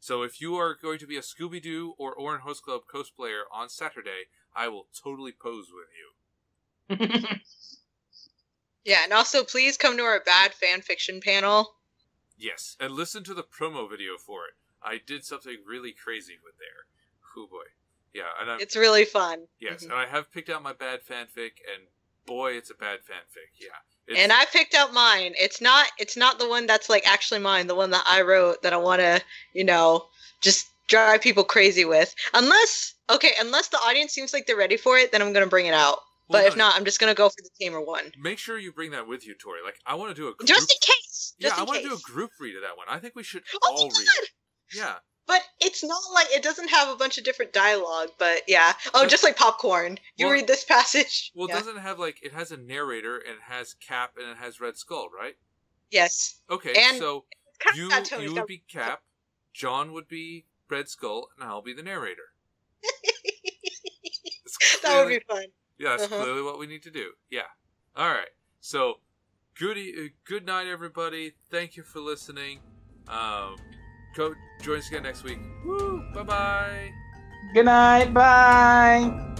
So if you are going to be a Scooby-Doo or Orin Host Club cosplayer on Saturday, I will totally pose with you. Yeah, and also please come to our bad fan fiction panel. Yes, and listen to the promo video for it. I did something really crazy with there. Oh boy. Yeah, and it's really fun. Yes, and I have picked out my bad fanfic, and boy, it's a bad fanfic. Yeah. And I picked out mine. It's not the one that's like actually mine, the one that I wrote that I want to, just drive people crazy with. Unless the audience seems like they're ready for it, then I'm going to bring it out. Well, but if not, I'm just going to go for the tamer one. Make sure you bring that with you, Tori. Like, I want to do a group... Just in case! I want to do a group read of that one. I think we should all read it. Yeah. But it's not like... It doesn't have a bunch of different dialogue, but yeah. Oh, just like Popcorn. You read this passage. Well, it doesn't have, like... It has a narrator, and it has Cap, and it has Red Skull, right? Yes. Okay, and so you would be Cap, John would be Red Skull, and I'll be the narrator. That would be fun. Yeah, that's clearly what we need to do. Yeah. All right. So, good night, everybody. Thank you for listening. Join us again next week. Woo! Bye-bye. Good night. Bye.